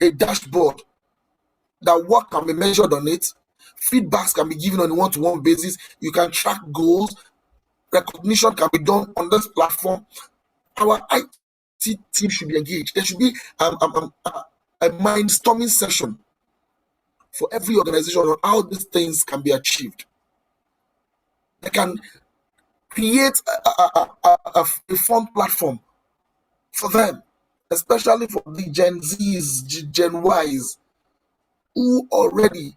Speaker 2: a dashboard that work can be measured on it, feedbacks can be given on a one-to-one basis, you can track goals, recognition can be done on this platform. Our IT team should be engaged. There should be a brainstorming session for every organization on how these things can be achieved. They can create a fun platform for them, especially for the Gen Zs, Gen Ys, who already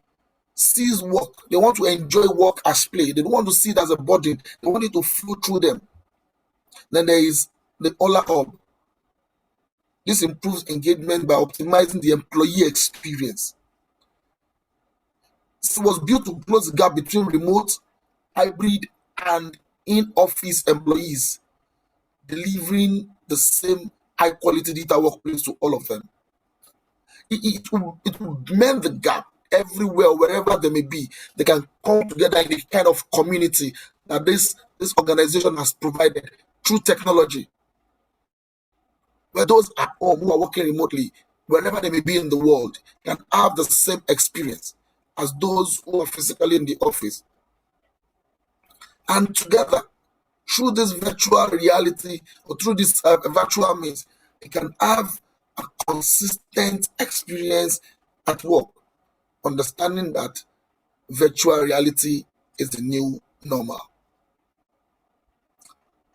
Speaker 2: sees work. They want to enjoy work as play. They don't want to see it as a burden. They want it to flow through them. Then there is the Ola Hub. This improves engagement by optimizing the employee experience. It was built to close the gap between remote, hybrid, and in-office employees, delivering the same high-quality data workplace to all of them. It will mend the gap everywhere, wherever they may be. They can come together in the kind of community that this organization has provided through technology, where those at home who are working remotely, wherever they may be in the world, can have the same experience as those who are physically in the office. And together, through this virtual reality or through this virtual means, they can have a consistent experience at work, understanding that virtual reality is the new normal.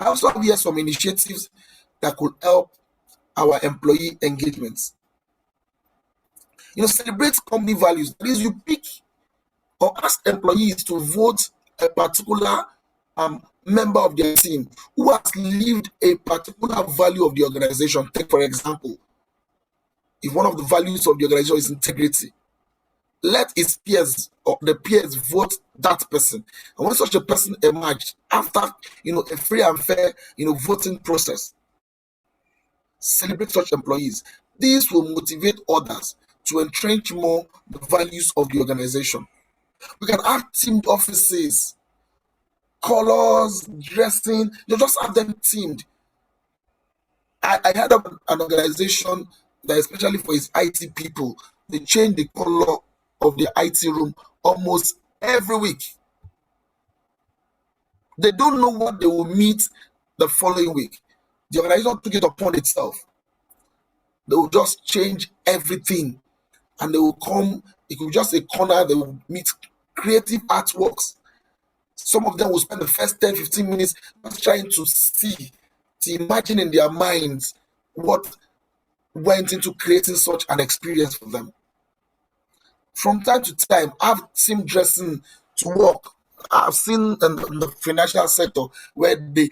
Speaker 2: I also have here some initiatives that could help our employee engagements. Celebrate company values. That is, you pick or ask employees to vote a particular member of their team who has lived a particular value of the organization. Take, for example, if one of the values of the organization is integrity, let his peers or the peers vote that person. And when such a person emerged after a free and fair voting process, celebrate such employees. This will motivate others to entrench more the values of the organization. We can have teamed offices, colors, dressing, you just have them teamed. I heard of an organization that, especially for its IT people, they change the color of the IT room almost every week. They don't know what they will meet the following week. The organization took it upon itself. They will just change everything, and they will come. It could be just a corner. They will meet creative artworks. Some of them will spend the first 10, 15 minutes just trying to see, to imagine in their minds what went into creating such an experience for them. From time to time, I've seen dressing to work. I've seen in the financial sector where they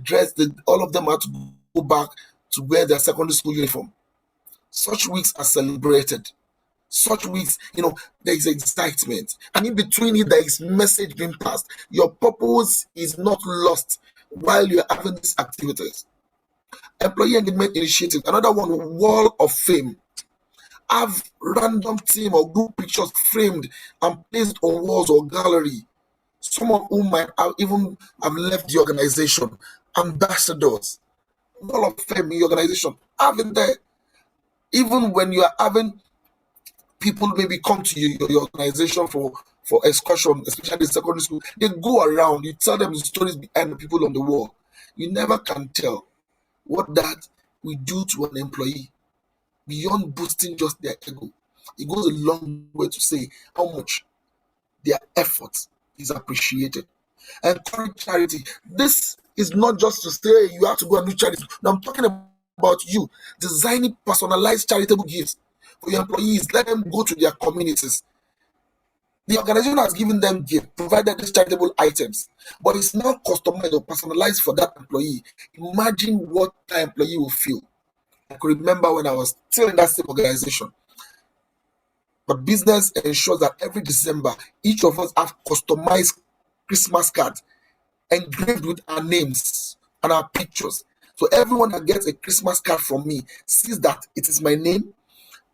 Speaker 2: dress, all of them had to go back to wear their secondary school uniform. Such weeks are celebrated. Such weeks, there is excitement, and in between it, there is message being passed. Your purpose is not lost while you're having these activities. Employee engagement initiative, another one, wall of fame. Have random team or group pictures framed and placed on walls or gallery. Some of whom might have even have left the organization. Ambassadors, wall of fame in your organization. Have it there. Even when you are having people maybe come to your organization for excursion, especially in secondary school, they go around, you tell them the stories behind the people on the wall. You never can tell what that will do to an employee beyond boosting just their ego. It goes a long way to say how much their effort is appreciated. Encourage charity. This is not just to say you have to go and do charity. No, I'm talking about you designing personalized charitable gifts for your employees. Let them go to their communities. The organization has given them gift, provided these charitable items, but it's not customized or personalized for that employee. Imagine what that employee will feel. I could remember when I was still in that same organization. But business ensures that every December, each of us have customized Christmas cards engraved with our names and our pictures. So everyone that gets a Christmas card from me sees that it is my name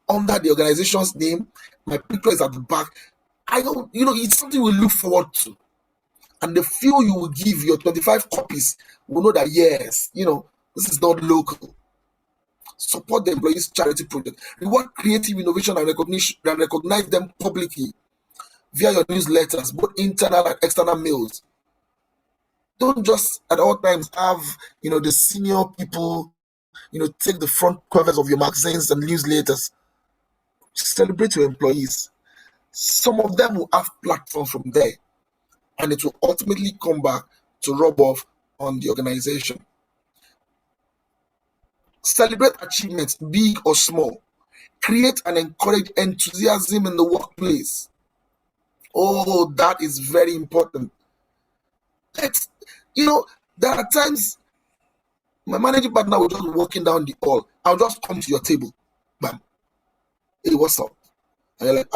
Speaker 2: under the organization's name. My picture is at the back. I don't, it's something we look forward to. And the few you will give, your 25 copies, will know that yes, this is not local. Support the employees' charity project. Reward creative innovation and recognition and recognize them publicly via your newsletters, both internal and external mails. Don't just at all times have the senior people take the front covers of your magazines and newsletters. Celebrate your employees. Some of them will have platforms from there, and it will ultimately come back to rub off on the organization. Celebrate achievements, big or small. Create and encourage enthusiasm in the workplace. Oh, that is very important. Let's, there are times my managing partner will just be walking down the hall. I'll just come to your table. Bam. Hey, what's up? And you're like,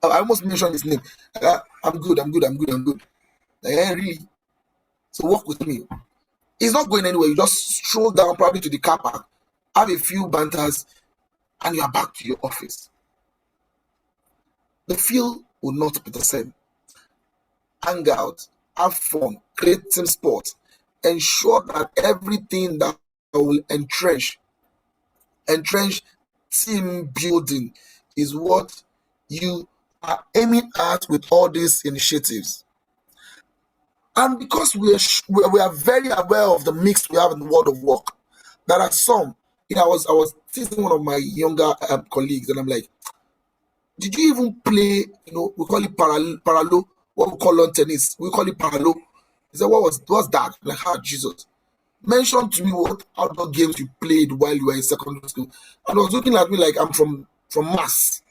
Speaker 2: I almost mentioned his name. I'm good, I'm good, I'm good, I'm good. Like, really? So work with me. It's not going anywhere. You just stroll down probably to the car park, have a few banters, and you are back to your office. The feel will not be the same. Hang out, have fun, create team sport, ensure that everything that will entrench team building is what you are aiming at with all these initiatives. And because we are very aware of the mix we have in the world of work, there are some. I was teasing one of my younger colleagues, and I'm like, "Did you even play? We call it paralo. What we call lawn tennis, we call it paralo." He said, "What's that?" I'm like, "Ah, Jesus! Mention to me what outdoor games you played while you were in secondary school." And I was looking at me like I'm from Mass.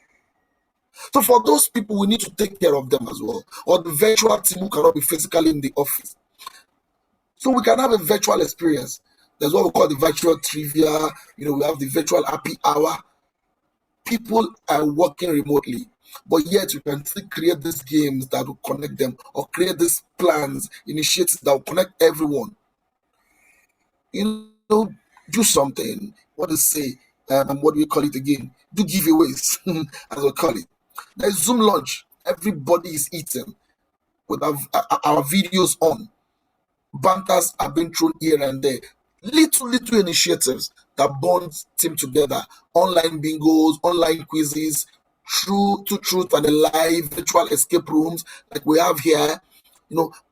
Speaker 2: So for those people, we need to take care of them as well. Or the virtual team who cannot be physically in the office. So we can have a virtual experience. There's what we call the virtual trivia. We have the virtual happy hour. People are working remotely, but yet we can still create these games that will connect them, or create these plans, initiatives that will connect everyone. You know, do something. What to say? What do we call it again? Do giveaways, as we call it. There's Zoom lunch. Everybody is eating with our videos on. Banters are being thrown here and there. Little initiatives that bond team together. Online bingos, online quizzes, true to truth and a live virtual escape rooms like we have here.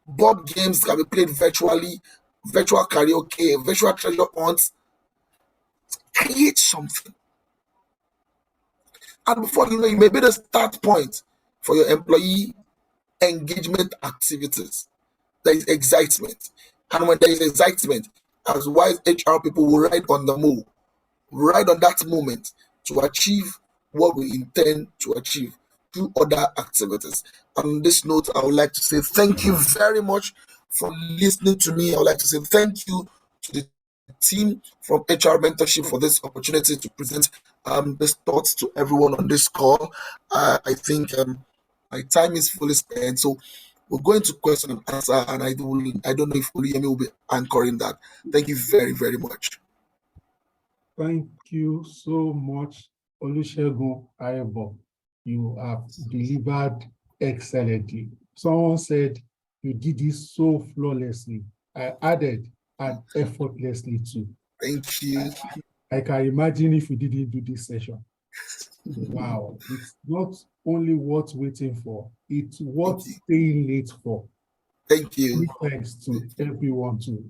Speaker 2: Board games can be played virtually, virtual karaoke, virtual treasure hunts. Create something. And before you know, it may be the start point for your employee engagement activities. There is excitement. And when there is excitement, as wise HR people will ride on the move, ride on that moment to achieve what we intend to achieve through other activities. On this note, I would like to say thank you very much for listening to me. I would like to say thank you to the team from HR Mentorship for this opportunity to present these thoughts to everyone on this call. I think my time is fully spent, so we'll go into question and answer, and I don't know if Oluyemi will be anchoring that. Thank you very, very much.
Speaker 1: Thank you so much, Olusegun Aibor. You have delivered excellently. Someone said you did this so flawlessly. I added and effortlessly too.
Speaker 2: Thank you.
Speaker 1: I can imagine if you didn't do this session. Wow, it's not only worth waiting for, it's worth staying late for.
Speaker 2: Thank you.
Speaker 1: Thanks to everyone too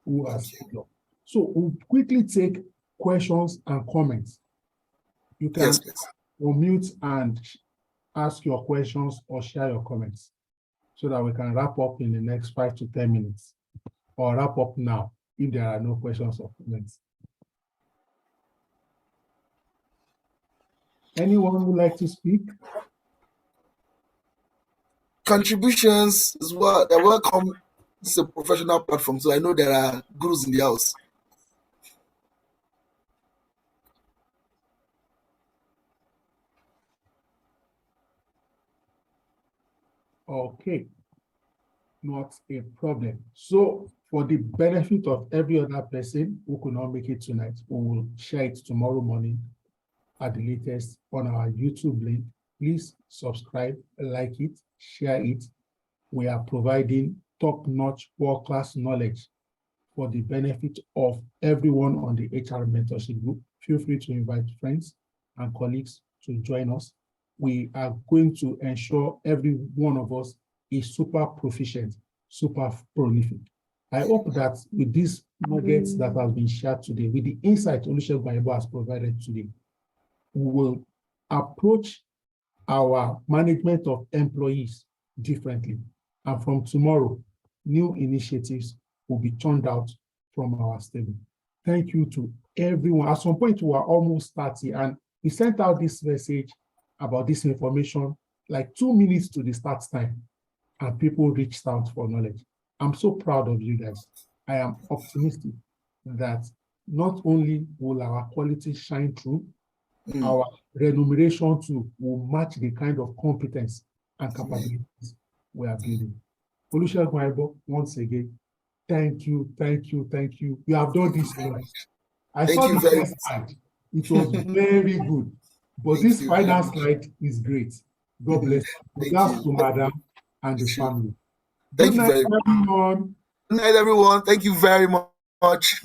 Speaker 1: who has helped. So we'll quickly take questions and comments. You can
Speaker 2: Yes, please.
Speaker 1: unmute and ask your questions or share your comments so that we can wrap up in the next 5 to 10 minutes, or wrap up now if there are no questions or comments. Anyone would like to speak?
Speaker 2: Contributions as well. They're welcome. This is a professional platform, so I know there are gurus in the house.
Speaker 1: Okay, not a problem. So for the benefit of every other person who could not make it tonight, we will share it tomorrow morning at the latest on our YouTube link. Please subscribe, like it, share it. We are providing top-notch, world-class knowledge for the benefit of everyone on the HR mentorship group. Feel free to invite friends and colleagues to join us. We are going to ensure every one of us is super proficient, super prolific. I hope that with these nuggets that have been shared today, with the insight Olusegun has provided today, we will approach our management of employees differently. And from tomorrow, new initiatives will be turned out from our stable. Thank you to everyone. At some point, we are almost 30, and we sent out this message about this information like 2 minutes to the start time, and people reached out for knowledge. I'm so proud of you guys. I am optimistic that not only will our quality shine through, our remuneration too will match the kind of competence and capabilities we are building. Olusegun Aibor, once again, thank you. You have done this well. I saw the first slide. It was very good. But this final slide is great. God bless you. Regards to Madam and the family.
Speaker 2: Thank you very much.
Speaker 1: Everyone.
Speaker 2: Good night, everyone. Thank you very much.